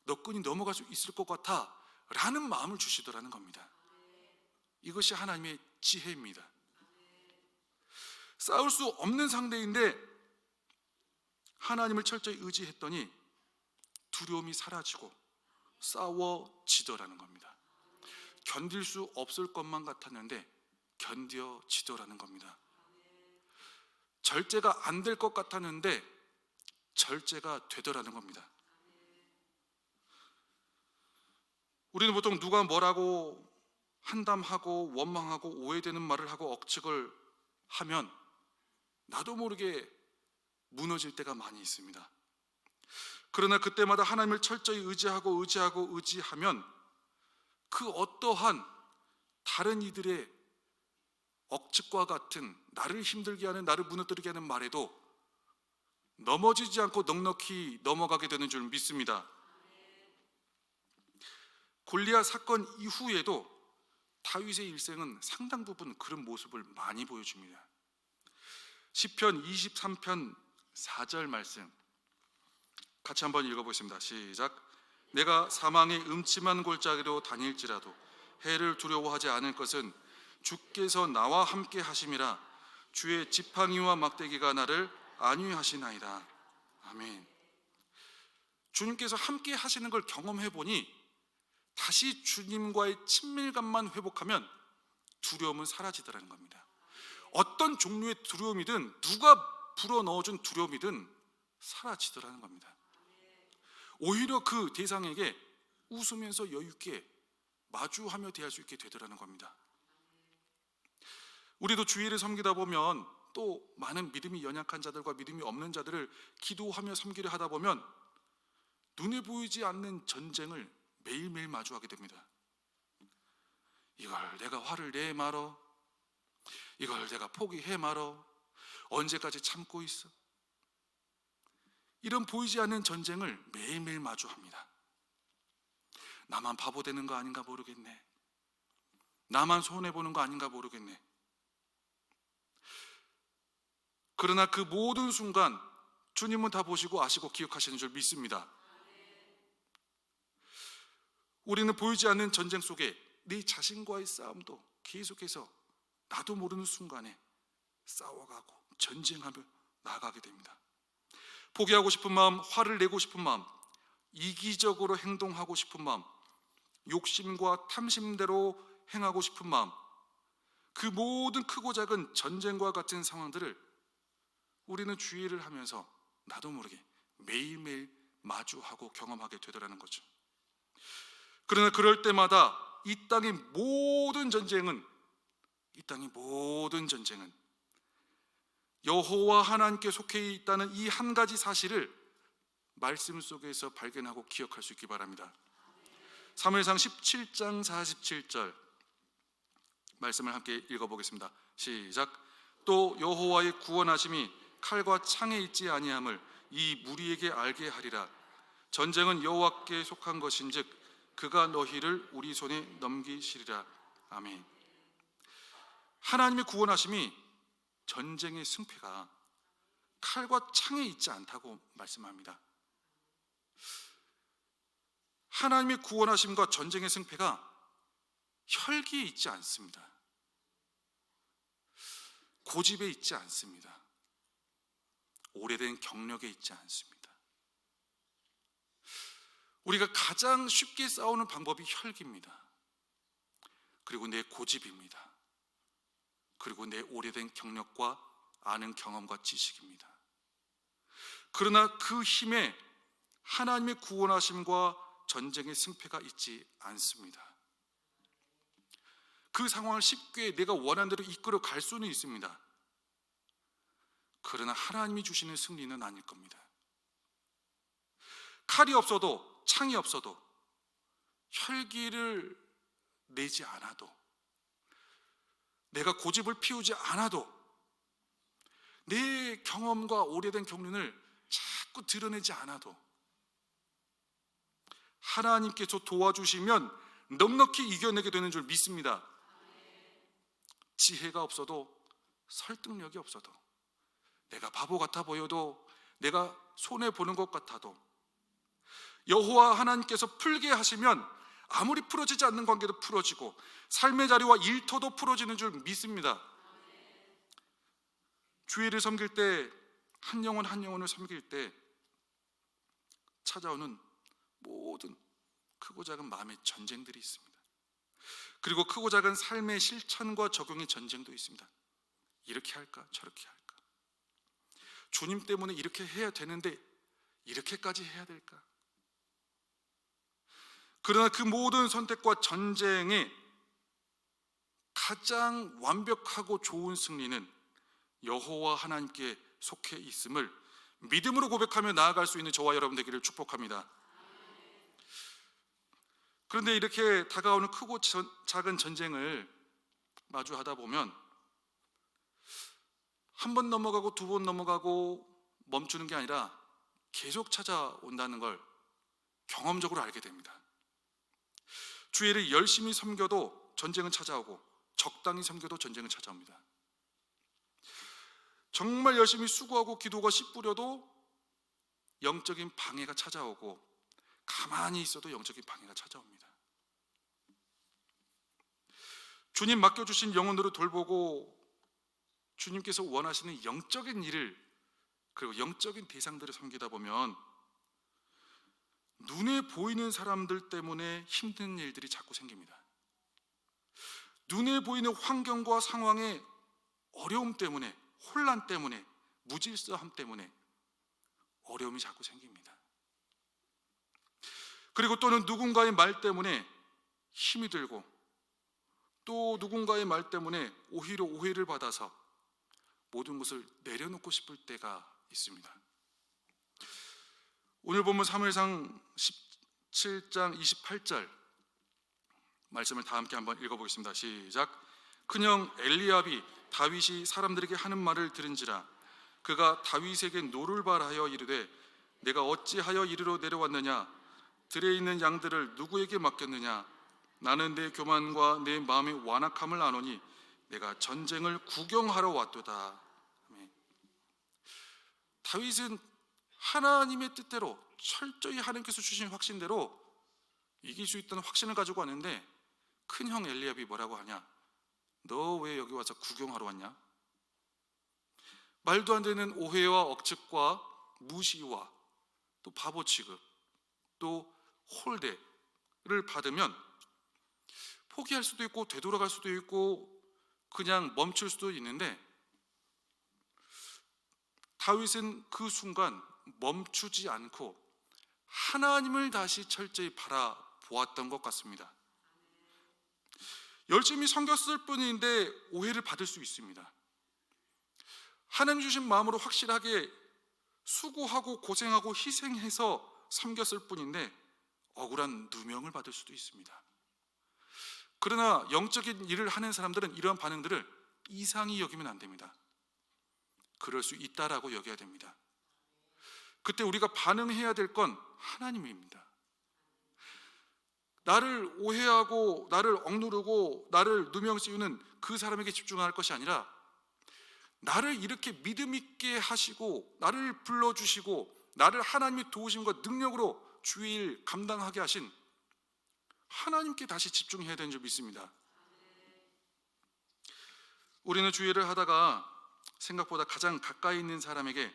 너끈히 넘어갈 수 있을 것 같아 라는 마음을 주시더라는 겁니다. 이것이 하나님의 지혜입니다. 싸울 수 없는 상대인데 하나님을 철저히 의지했더니 두려움이 사라지고 싸워지더라는 겁니다. 견딜 수 없을 것만 같았는데 견뎌지더라는 겁니다. 절제가 안 될 것 같았는데 절제가 되더라는 겁니다. 우리는 보통 누가 뭐라고 한담하고 원망하고 오해되는 말을 하고 억측을 하면 나도 모르게 무너질 때가 많이 있습니다. 그러나 그때마다 하나님을 철저히 의지하면 그 어떠한 다른 이들의 억측과 같은 나를 힘들게 하는, 나를 무너뜨리게 하는 말에도 넘어지지 않고 넉넉히 넘어가게 되는 줄 믿습니다. 골리앗 사건 이후에도 다윗의 일생은 상당 부분 그런 모습을 많이 보여줍니다. 시편 23편 4절 말씀 같이 한번 읽어보겠습니다. 시작. 내가 사망의 음침한 골짜기로 다닐지라도 해를 두려워하지 않을 것은 주께서 나와 함께 하심이라. 주의 지팡이와 막대기가 나를 안위하시나이다. 아멘. 주님께서 함께 하시는 걸 경험해 보니 다시 주님과의 친밀감만 회복하면 두려움은 사라지더라는 겁니다. 어떤 종류의 두려움이든 누가 불어넣어준 두려움이든 사라지더라는 겁니다. 오히려 그 대상에게 웃으면서 여유있게 마주하며 대할 수 있게 되더라는 겁니다. 우리도 주일을 섬기다 보면 또 많은 믿음이 연약한 자들과 믿음이 없는 자들을 기도하며 섬기려 하다 보면 눈에 보이지 않는 전쟁을 매일매일 마주하게 됩니다. 이걸 내가 화를 내 말어? 이걸 내가 포기해 말어? 언제까지 참고 있어? 이런 보이지 않는 전쟁을 매일매일 마주합니다. 나만 바보 되는 거 아닌가 모르겠네. 나만 손해보는 거 아닌가 모르겠네. 그러나 그 모든 순간 주님은 다 보시고 아시고 기억하시는 줄 믿습니다. 우리는 보이지 않는 전쟁 속에 네 자신과의 싸움도 계속해서 나도 모르는 순간에 싸워가고 전쟁하며 나아가게 됩니다. 포기하고 싶은 마음, 화를 내고 싶은 마음, 이기적으로 행동하고 싶은 마음, 욕심과 탐심대로 행하고 싶은 마음, 그 모든 크고 작은 전쟁과 같은 상황들을 우리는 주의를 하면서 나도 모르게 매일매일 마주하고 경험하게 되더라는 거죠. 그러나 그럴 때마다 이 땅의 모든 전쟁은 여호와 하나님께 속해 있다는 이 한 가지 사실을 말씀 속에서 발견하고 기억할 수 있기 바랍니다. 사무엘상 17장 47절 말씀을 함께 읽어보겠습니다. 시작. 또 여호와의 구원하심이 칼과 창에 있지 아니함을 이 무리에게 알게 하리라. 전쟁은 여호와께 속한 것인즉 그가 너희를 우리 손에 넘기시리라. 아멘. 하나님의 구원하심이 전쟁의 승패가 칼과 창에 있지 않다고 말씀합니다. 하나님의 구원하심과 전쟁의 승패가 혈기에 있지 않습니다. 고집에 있지 않습니다. 오래된 경력에 있지 않습니다. 우리가 가장 쉽게 싸우는 방법이 혈기입니다. 그리고 내 고집입니다. 그리고 내 오래된 경력과 아는 경험과 지식입니다. 그러나 그 힘에 하나님의 구원하심과 전쟁의 승패가 있지 않습니다. 그 상황을 쉽게 내가 원하는 대로 이끌어 갈 수는 있습니다. 그러나 하나님이 주시는 승리는 아닐 겁니다. 칼이 없어도 창이 없어도 혈기를 내지 않아도 내가 고집을 피우지 않아도 내 경험과 오래된 경륜을 자꾸 드러내지 않아도 하나님께서 도와주시면 넉넉히 이겨내게 되는 줄 믿습니다. 지혜가 없어도 설득력이 없어도 내가 바보 같아 보여도 내가 손해보는 것 같아도 여호와 하나님께서 풀게 하시면 아무리 풀어지지 않는 관계도 풀어지고 삶의 자리와 일터도 풀어지는 줄 믿습니다. 주의를 섬길 때 한 영혼 한 영혼을 섬길 때 찾아오는 모든 크고 작은 마음의 전쟁들이 있습니다. 그리고 크고 작은 삶의 실천과 적용의 전쟁도 있습니다. 이렇게 할까 저렇게 할까, 주님 때문에 이렇게 해야 되는데 이렇게까지 해야 될까. 그러나 그 모든 선택과 전쟁의 가장 완벽하고 좋은 승리는 여호와 하나님께 속해 있음을 믿음으로 고백하며 나아갈 수 있는 저와 여러분 되기를 축복합니다. 그런데 이렇게 다가오는 크고 작은 전쟁을 마주하다 보면 한 번 넘어가고 두 번 넘어가고 멈추는 게 아니라 계속 찾아온다는 걸 경험적으로 알게 됩니다. 주의를 열심히 섬겨도 전쟁은 찾아오고 적당히 섬겨도 전쟁은 찾아옵니다. 정말 열심히 수고하고 기도가 씨 뿌려도 영적인 방해가 찾아오고 가만히 있어도 영적인 방해가 찾아옵니다. 주님 맡겨주신 영혼으로 돌보고 주님께서 원하시는 영적인 일을 그리고 영적인 대상들을 섬기다 보면 눈에 보이는 사람들 때문에 힘든 일들이 자꾸 생깁니다. 눈에 보이는 환경과 상황의 어려움 때문에, 혼란 때문에, 무질서함 때문에 어려움이 자꾸 생깁니다. 그리고 또는 누군가의 말 때문에 힘이 들고 또 누군가의 말 때문에 오히려 오해를 받아서 모든 것을 내려놓고 싶을 때가 있습니다. 오늘 보면 사무엘상 7장 28절 말씀을 다 함께 한번 읽어보겠습니다. 시작. 큰형 엘리압이 다윗이 사람들에게 하는 말을 들은지라 그가 다윗에게 노를 발하여 이르되 내가 어찌하여 이리로 내려왔느냐 들에 있는 양들을 누구에게 맡겼느냐 나는 내 교만과 내 마음의 완악함을 아노니 내가 전쟁을 구경하러 왔도다. 아멘. 다윗은 하나님의 뜻대로 철저히 하나님께서 주신 확신대로 이길 수 있다는 확신을 가지고 왔는데 큰형 엘리압이 뭐라고 하냐? 너 왜 여기 와서 구경하러 왔냐? 말도 안 되는 오해와 억측과 무시와 또 바보 취급 또 홀대를 받으면 포기할 수도 있고 되돌아갈 수도 있고 그냥 멈출 수도 있는데 다윗은 그 순간 멈추지 않고 하나님을 다시 철저히 바라보았던 것 같습니다. 열심히 섬겼을 뿐인데 오해를 받을 수 있습니다. 하나님 주신 마음으로 확실하게 수고하고 고생하고 희생해서 섬겼을 뿐인데 억울한 누명을 받을 수도 있습니다. 그러나 영적인 일을 하는 사람들은 이러한 반응들을 이상히 여기면 안 됩니다. 그럴 수 있다라고 여겨야 됩니다. 그때 우리가 반응해야 될 건 하나님입니다. 나를 오해하고 나를 억누르고 나를 누명 씌우는 그 사람에게 집중할 것이 아니라 나를 이렇게 믿음 있게 하시고 나를 불러주시고 나를 하나님의 도우심과 능력으로 주의 일 감당하게 하신 하나님께 다시 집중해야 되는 줄 믿습니다. 우리는 주의 일을 하다가 생각보다 가장 가까이 있는 사람에게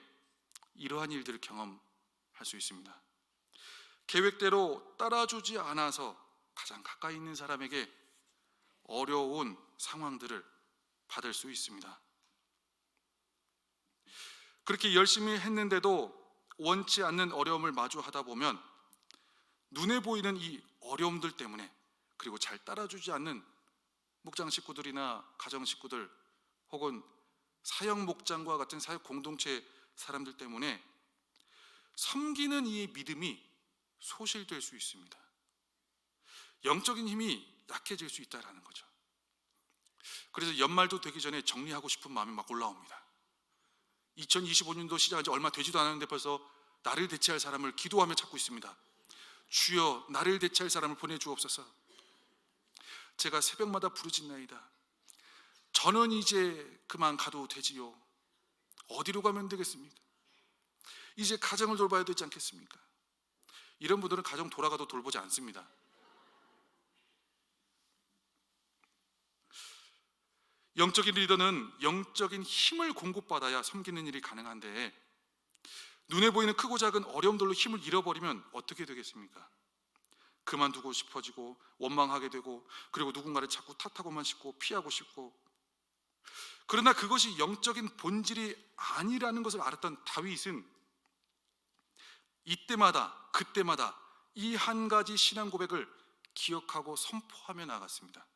이러한 일들을 경험할 수 있습니다. 계획대로 따라주지 않아서 가장 가까이 있는 사람에게 어려운 상황들을 받을 수 있습니다. 그렇게 열심히 했는데도 원치 않는 어려움을 마주하다 보면 눈에 보이는 이 어려움들 때문에 그리고 잘 따라주지 않는 목장 식구들이나 가정 식구들 혹은 사역 목장과 같은 사역 공동체 사람들 때문에 섬기는 이 믿음이 소실될 수 있습니다. 영적인 힘이 약해질 수 있다는 거죠. 그래서 연말도 되기 전에 정리하고 싶은 마음이 막 올라옵니다. 2025년도 시작한 지 얼마 되지도 않았는데 벌써 나를 대체할 사람을 기도하며 찾고 있습니다. 주여 나를 대체할 사람을 보내주옵소서. 제가 새벽마다 부르짖나이다. 저는 이제 그만 가도 되지요. 어디로 가면 되겠습니까? 이제 가정을 돌봐야 되지 않겠습니까? 이런 분들은 가정 돌아가도 돌보지 않습니다. 영적인 리더는 영적인 힘을 공급받아야 섬기는 일이 가능한데 눈에 보이는 크고 작은 어려움들로 힘을 잃어버리면 어떻게 되겠습니까? 그만두고 싶어지고 원망하게 되고 그리고 누군가를 자꾸 탓하고만 싶고 피하고 싶고 그러나 그것이 영적인 본질이 아니라는 것을 알았던 다윗은 이때마다 그때마다 이 한 가지 신앙 고백을 기억하고 선포하며 나갔습니다.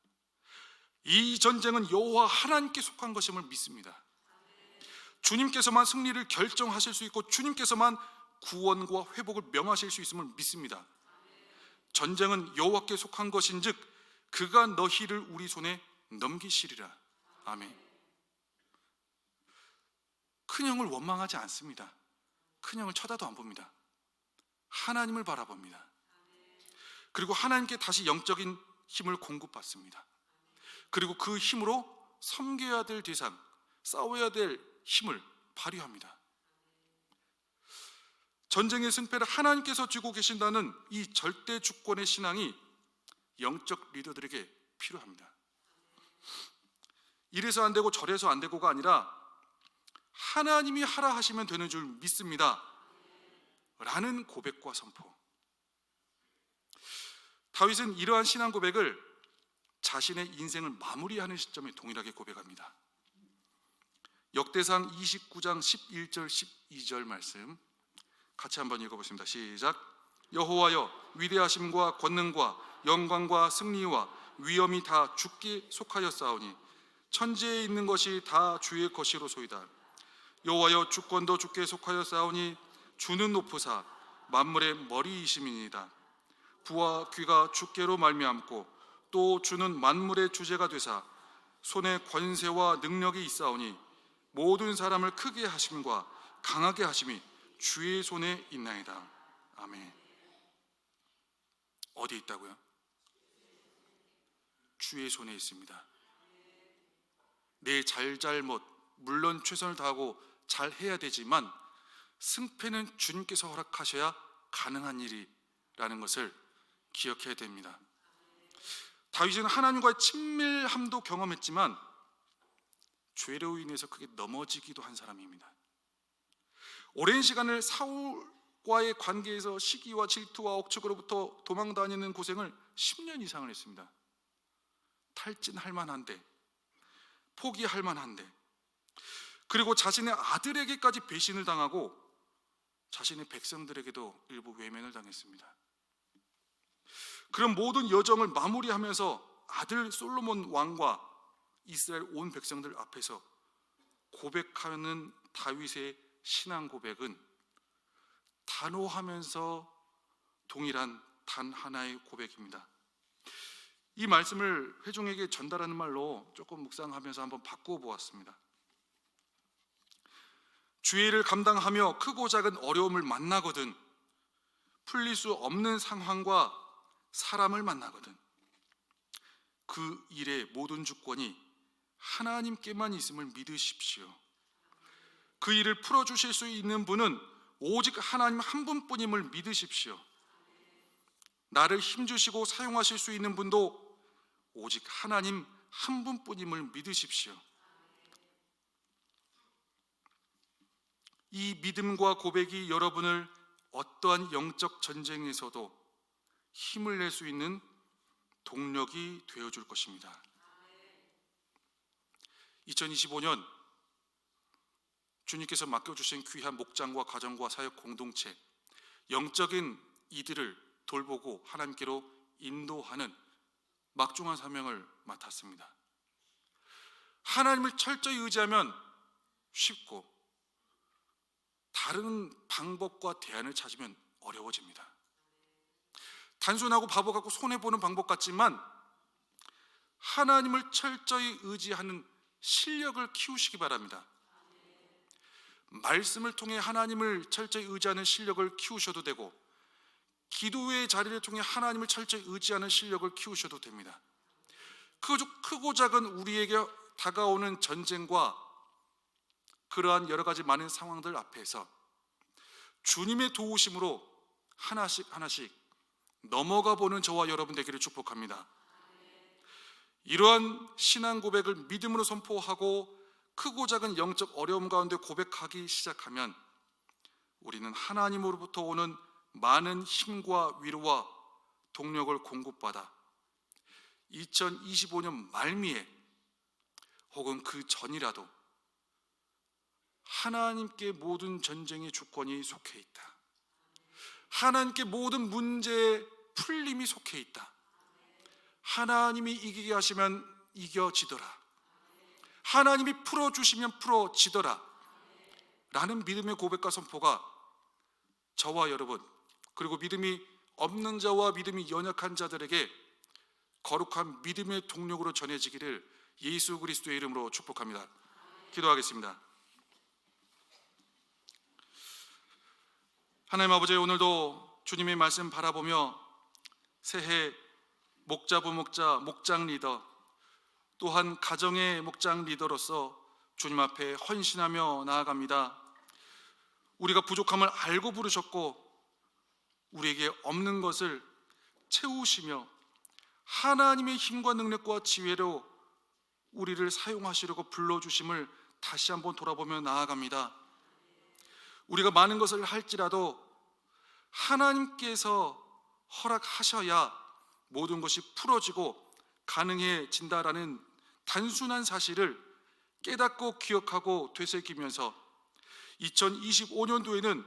이 전쟁은 여호와 하나님께 속한 것임을 믿습니다. 주님께서만 승리를 결정하실 수 있고 주님께서만 구원과 회복을 명하실 수 있음을 믿습니다. 전쟁은 여호와께 속한 것인즉 그가 너희를 우리 손에 넘기시리라. 아멘. 큰형을 원망하지 않습니다. 큰형을 쳐다도 안 봅니다. 하나님을 바라봅니다. 그리고 하나님께 다시 영적인 힘을 공급받습니다. 그리고 그 힘으로 섬겨야 될 대상, 싸워야 될 힘을 발휘합니다. 전쟁의 승패를 하나님께서 쥐고 계신다는 이 절대 주권의 신앙이 영적 리더들에게 필요합니다. 이래서 안 되고 저래서 안 되고가 아니라 하나님이 하라 하시면 되는 줄 믿습니다 라는 고백과 선포. 다윗은 이러한 신앙 고백을 자신의 인생을 마무리하는 시점에 동일하게 고백합니다. 역대상 29장 11절 12절 말씀 같이 한번 읽어보겠습니다. 시작. 여호와여 위대하심과 권능과 영광과 승리와 위엄이 다 주께 속하였사오니 천지에 있는 것이 다 주의 것이로소이다. 여호와여 주권도 주께 속하였사오니 주는 높으사 만물의 머리이심이니이다. 부와 귀가 주께로 말미암고 또 주는 만물의 주제가 되사 손에 권세와 능력이 있사오니 모든 사람을 크게 하심과 강하게 하심이 주의 손에 있나이다. 아멘. 어디 있다고요? 주의 손에 있습니다. 내 잘잘못 물론 최선을 다하고 잘 해야 되지만 승패는 주님께서 허락하셔야 가능한 일이라는 것을 기억해야 됩니다. 다윗은 하나님과의 친밀함도 경험했지만 죄로 인해서 크게 넘어지기도 한 사람입니다. 오랜 시간을 사울과의 관계에서 시기와 질투와 억측으로부터 도망다니는 고생을 10년 이상을 했습니다. 탈진할 만한데, 포기할 만한데, 그리고 자신의 아들에게까지 배신을 당하고 자신의 백성들에게도 일부 외면을 당했습니다. 그런 모든 여정을 마무리하면서 아들 솔로몬 왕과 이스라엘 온 백성들 앞에서 고백하는 다윗의 신앙 고백은 단호하면서 동일한 단 하나의 고백입니다. 이 말씀을 회중에게 전달하는 말로 조금 묵상하면서 한번 바꾸어 보았습니다. 주의 일을 감당하며 크고 작은 어려움을 만나거든, 풀릴 수 없는 상황과 사람을 만나거든, 그 일의 모든 주권이 하나님께만 있음을 믿으십시오. 그 일을 풀어주실 수 있는 분은 오직 하나님 한 분뿐임을 믿으십시오. 나를 힘주시고 사용하실 수 있는 분도 오직 하나님 한 분뿐임을 믿으십시오. 이 믿음과 고백이 여러분을 어떠한 영적 전쟁에서도 힘을 낼 수 있는 동력이 되어줄 것입니다. 2025년 주님께서 맡겨주신 귀한 목장과 가정과 사역 공동체, 영적인 이들을 돌보고 하나님께로 인도하는 막중한 사명을 맡았습니다. 하나님을 철저히 의지하면 쉽고 다른 방법과 대안을 찾으면 어려워집니다. 단순하고 바보 같고 손해보는 방법 같지만 하나님을 철저히 의지하는 실력을 키우시기 바랍니다. 말씀을 통해 하나님을 철저히 의지하는 실력을 키우셔도 되고, 기도의 자리를 통해 하나님을 철저히 의지하는 실력을 키우셔도 됩니다. 크고 작은 우리에게 다가오는 전쟁과 그러한 여러 가지 많은 상황들 앞에서 주님의 도우심으로 하나씩 하나씩 넘어가 보는 저와 여러분 되기를 축복합니다. 이러한 신앙 고백을 믿음으로 선포하고 크고 작은 영적 어려움 가운데 고백하기 시작하면 우리는 하나님으로부터 오는 많은 힘과 위로와 동력을 공급받아 2025년 말미에 혹은 그 전이라도 하나님께 모든 전쟁의 주권이 속해 있다, 하나님께 모든 문제의 풀림이 속해 있다, 하나님이 이기게 하시면 이겨지더라, 하나님이 풀어주시면 풀어지더라 라는 믿음의 고백과 선포가 저와 여러분, 그리고 믿음이 없는 자와 믿음이 연약한 자들에게 거룩한 믿음의 동력으로 전해지기를 예수 그리스도의 이름으로 축복합니다. 기도하겠습니다. 하나님 아버지, 오늘도 주님의 말씀 바라보며 새해 목자부 목자, 목장 리더, 또한 가정의 목장 리더로서 주님 앞에 헌신하며 나아갑니다. 우리가 부족함을 알고 부르셨고 우리에게 없는 것을 채우시며 하나님의 힘과 능력과 지혜로 우리를 사용하시려고 불러주심을 다시 한번 돌아보며 나아갑니다. 우리가 많은 것을 할지라도 하나님께서 허락하셔야 모든 것이 풀어지고 가능해진다라는 단순한 사실을 깨닫고 기억하고 되새기면서 2025년도에는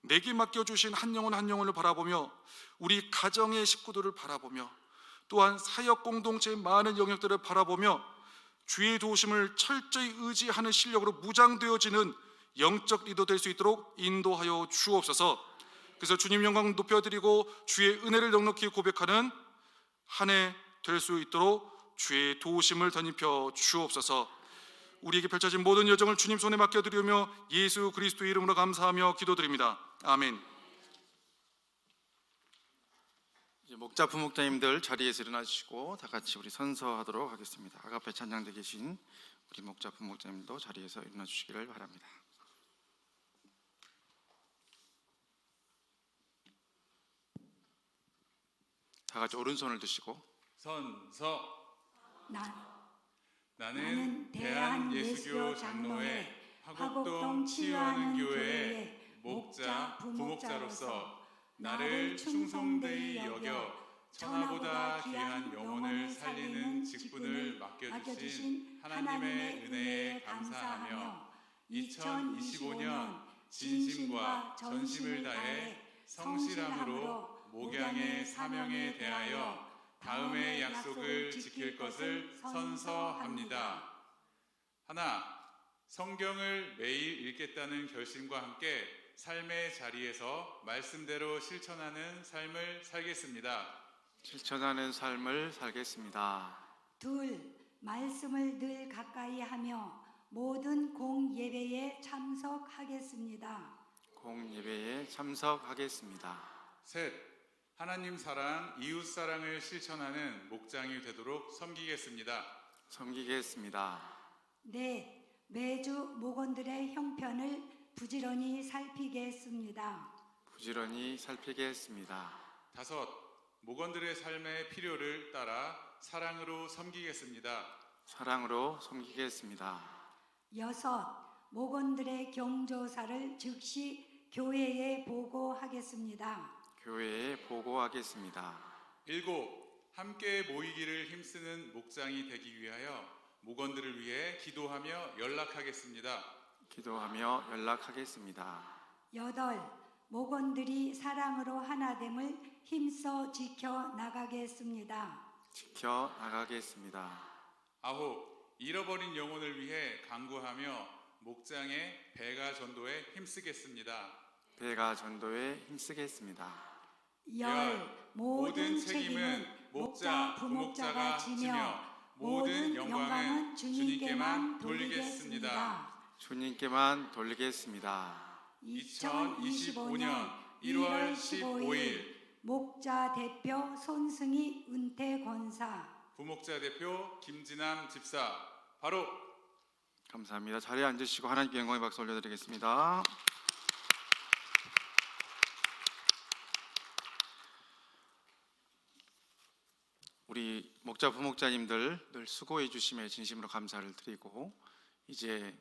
내게 맡겨주신 한 영혼 한 영혼을 바라보며 우리 가정의 식구들을 바라보며 또한 사역 공동체의 많은 영역들을 바라보며 주의 도우심을 철저히 의지하는 실력으로 무장되어지는 영적 리더 될 수 있도록 인도하여 주옵소서. 그래서 주님 영광 높여드리고 주의 은혜를 넉넉히 고백하는 한 해 될 수 있도록 주의 도우심을 덧입혀 주옵소서. 우리에게 펼쳐진 모든 여정을 주님 손에 맡겨드리며 예수 그리스도의 이름으로 감사하며 기도드립니다. 아멘. 이제 목자 부목자님들 자리에서 일어나시고 다 같이 우리 선서하도록 하겠습니다. 아가페 찬양대 계신 우리 목자 부목자님도 자리에서 일어나 주시기를 바랍니다. 다 같이 오른손을 드시고 선서 나는 나는 대한예수교 장로회 화곡동 치유하는 교회의 목자 부목자로서 나를 충성되이 여겨 천하보다 귀한 영혼을 살리는 직분을 맡겨주신 하나님의 은혜에 감사하며 2025년 진심과 전심을 다해 성실함으로 목양의 사명에 대하여 다음의 약속을 지킬 것을 선서합니다. 하나, 성경을 매일 읽겠다는 결심과 함께 삶의 자리에서 말씀대로 실천하는 삶을 살겠습니다. 실천하는 삶을 살겠습니다. 둘, 말씀을 늘 가까이 하며 모든 공예배에 참석하겠습니다. 공예배에 참석하겠습니다. 셋, 하나님 사랑, 이웃 사랑을 실천하는 목장이 되도록 섬기겠습니다. 섬기겠습니다. 넷, 매주 목원들의 형편을 부지런히 살피겠습니다. 부지런히 살피겠습니다. 다섯, 목원들의 삶의 필요를 따라 사랑으로 섬기겠습니다. 사랑으로 섬기겠습니다. 여섯, 목원들의 경조사를 즉시 교회에 보고하겠습니다. 교회에 보고하겠습니다. 일곱, 함께 모이기를 힘쓰는 목장이 되기 위하여 목원들을 위해 기도하며 연락하겠습니다. 기도하며 연락하겠습니다. 여덟, 목원들이 사랑으로 하나됨을 힘써 지켜나가겠습니다. 지켜나가겠습니다. 아홉, 잃어버린 영혼을 위해 간구하며 목장의 배가 전도에 힘쓰겠습니다. 배가 전도에 힘쓰겠습니다. 열, 모든 책임은 목자, 부목자가 지며 모든 영광은 주님께만 돌리겠습니다. 주님께만 돌리겠습니다. 2025년 1월 15일 목자 대표 손승희 은퇴 권사, 부목자 대표 김진남 집사 바로 감사합니다. 자리에 앉으시고 하나님께 영광의 박수 올려드리겠습니다. 우리 목자 부목자님들 늘 수고해 주심에 진심으로 감사를 드리고 이제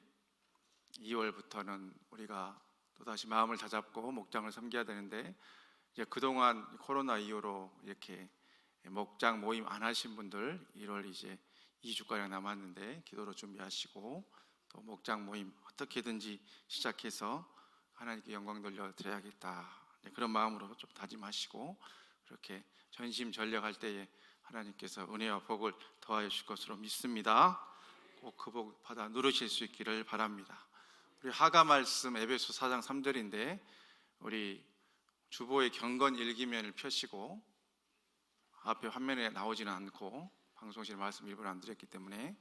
2월부터는 우리가 또다시 마음을 다잡고 목장을 섬겨야 되는데 이제 그동안 코로나 이후로 이렇게 목장 모임 안 하신 분들 1월 이제 2주가량 남았는데 기도로 준비하시고 또 목장 모임 어떻게든지 시작해서 하나님께 영광 돌려드려야겠다 그런 마음으로 좀 다짐하시고 그렇게 전심전력할 때에 하나님께서 은혜와 복을 더하여 주실 것으로 믿습니다. 꼭 그 복 받아 누르실 수 있기를 바랍니다. 우리 하가 말씀 에베소 4장 3절인데 우리 주보의 경건 일기면을 펴시고 앞에 화면에 나오지는 않고 방송실 말씀 일부러 안 드렸기 때문에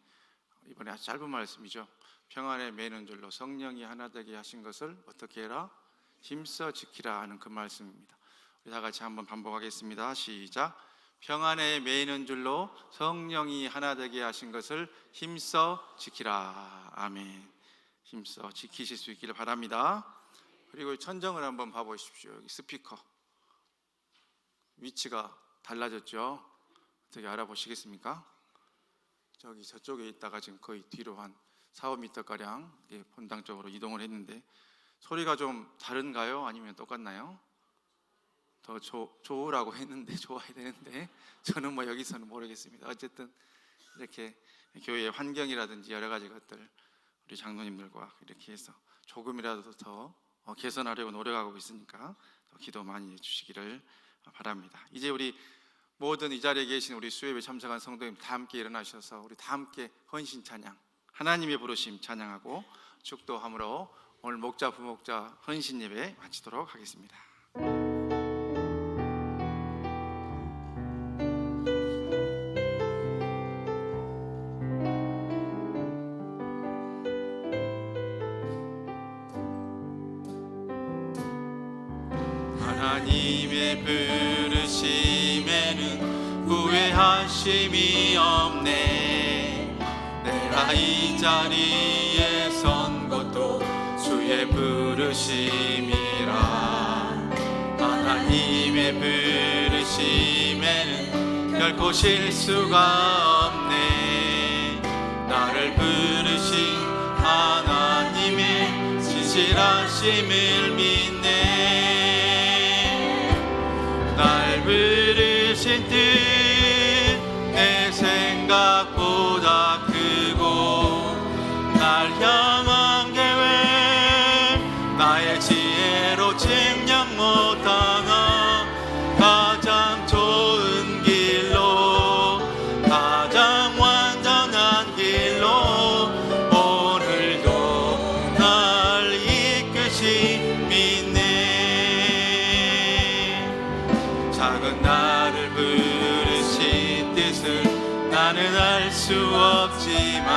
이번에 아주 짧은 말씀이죠. 평안에 매는 줄로 성령이 하나 되게 하신 것을 어떻게 해라? 힘써 지키라 하는 그 말씀입니다. 우리 다 같이 한번 반복하겠습니다. 시작. 평안에 매이는 줄로 성령이 하나 되게 하신 것을 힘써 지키라. 아멘. 힘써 지키실 수 있기를 바랍니다. 그리고 천정을 한번 봐보십시오. 여기 스피커 위치가 달라졌죠. 어떻게 알아보시겠습니까? 저기 저쪽에 있다가 지금 거의 뒤로 한 4, 5m가량 본당 쪽으로 이동을 했는데 소리가 좀 다른가요? 아니면 똑같나요? 더 좋으라고 했는데 좋아야 되는데 저는 뭐 여기서는 모르겠습니다. 어쨌든 이렇게 교회의 환경이라든지 여러 가지 것들 우리 장로님들과 이렇게 해서 조금이라도 더 개선하려고 노력하고 있으니까 더 기도 많이 해주시기를 바랍니다. 이제 우리 모든 이 자리에 계신 우리 수요예배 참석한 성도님 다 함께 일어나셔서 우리 다 함께 헌신 찬양 하나님의 부르심 찬양하고 축도함으로 오늘 목자 부목자 헌신 예배 마치도록 하겠습니다. 하나님의 부르심에는 후회하심이 없네. 내가 이 자리에 선 것도 주의 부르심이라. 하나님의 부르심에는 결코 실수가 없네. 나를 부르신 하나님의 진실하심을 믿네. 날 부르신 뜻 내 생각보다 크고, 날 향한 계획 나의 지혜로 측량 못하나. 가장 좋은 길로, 가장 완전한 길로 오늘도 날 이끄시 믿네. 작은 나를 부르신 뜻을 나는 알 수 없지만,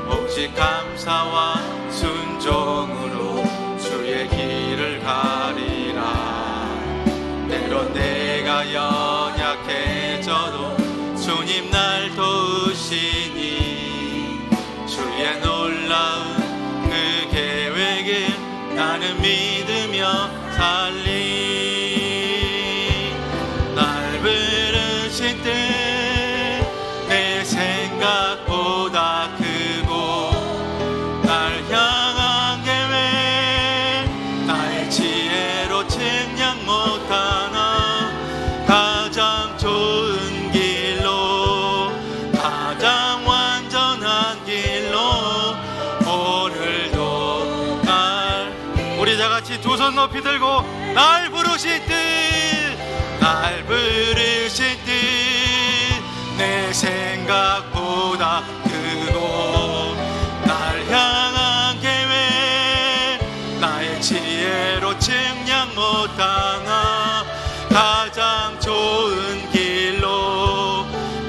오직 감사와 순종으로 주의 길을 가리라. 때론 내가 연약해져도 주님 날 도우시니, 주의 놀라운 그 계획을 나는 믿으며 살리. 날 부르신 뜻 내 생각보다 크고, 날 향한 계획 나의 지혜로 측량 못하나. 가장 좋은 길로, 가장 완전한 길로 오늘도 날, 우리 다같이 두 손 높이 들고 날 부르신 뜻, 날 부르신 뜻 내 생각보다 크고, 날 향한 계획 나의 지혜로 측량 못하나. 가장 좋은 길로,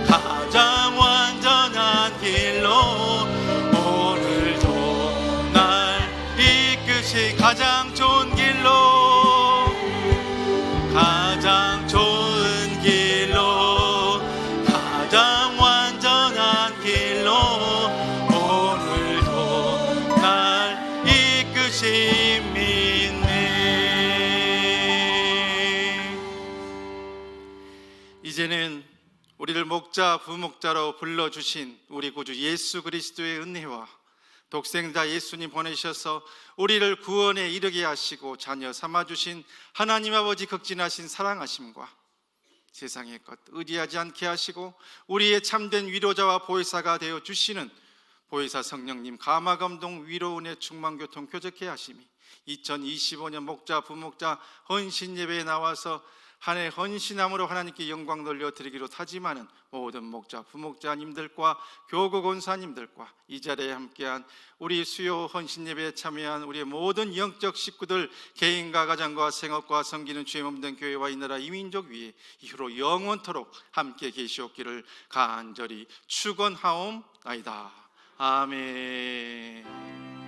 가장 완전한 길로 오늘도 날 이끄시. 가장 좋은 길로, 가장 좋은 길로, 가장 완전한 길로 오늘도 날 이끄시 믿네. 이제는 우리를 목자 부목자로 불러주신 우리 구주 예수 그리스도의 은혜와 독생자 예수님 보내셔서 우리를 구원에 이르게 하시고 자녀 삼아주신 하나님 아버지 극진하신 사랑하심과 세상의 것 의지하지 않게 하시고 우리의 참된 위로자와 보혜사가 되어 주시는 보혜사 성령님 감화감동 위로 은혜 충만 교통 교제케 하심이 2025년 목자 부목자 헌신 예배에 나와서 한 해 헌신함으로 하나님께 영광 돌려드리기로 타지마는 모든 목자 부목자님들과 교구 권사님들과 이 자리에 함께한 우리 수요 헌신 예배에 참여한 우리의 모든 영적 식구들 개인과 가정과 생업과 섬기는 주의 몸된 교회와 이 나라 이 민족 위에 이후로 영원토록 함께 계시옵기를 간절히 축원하옵나이다. 아멘.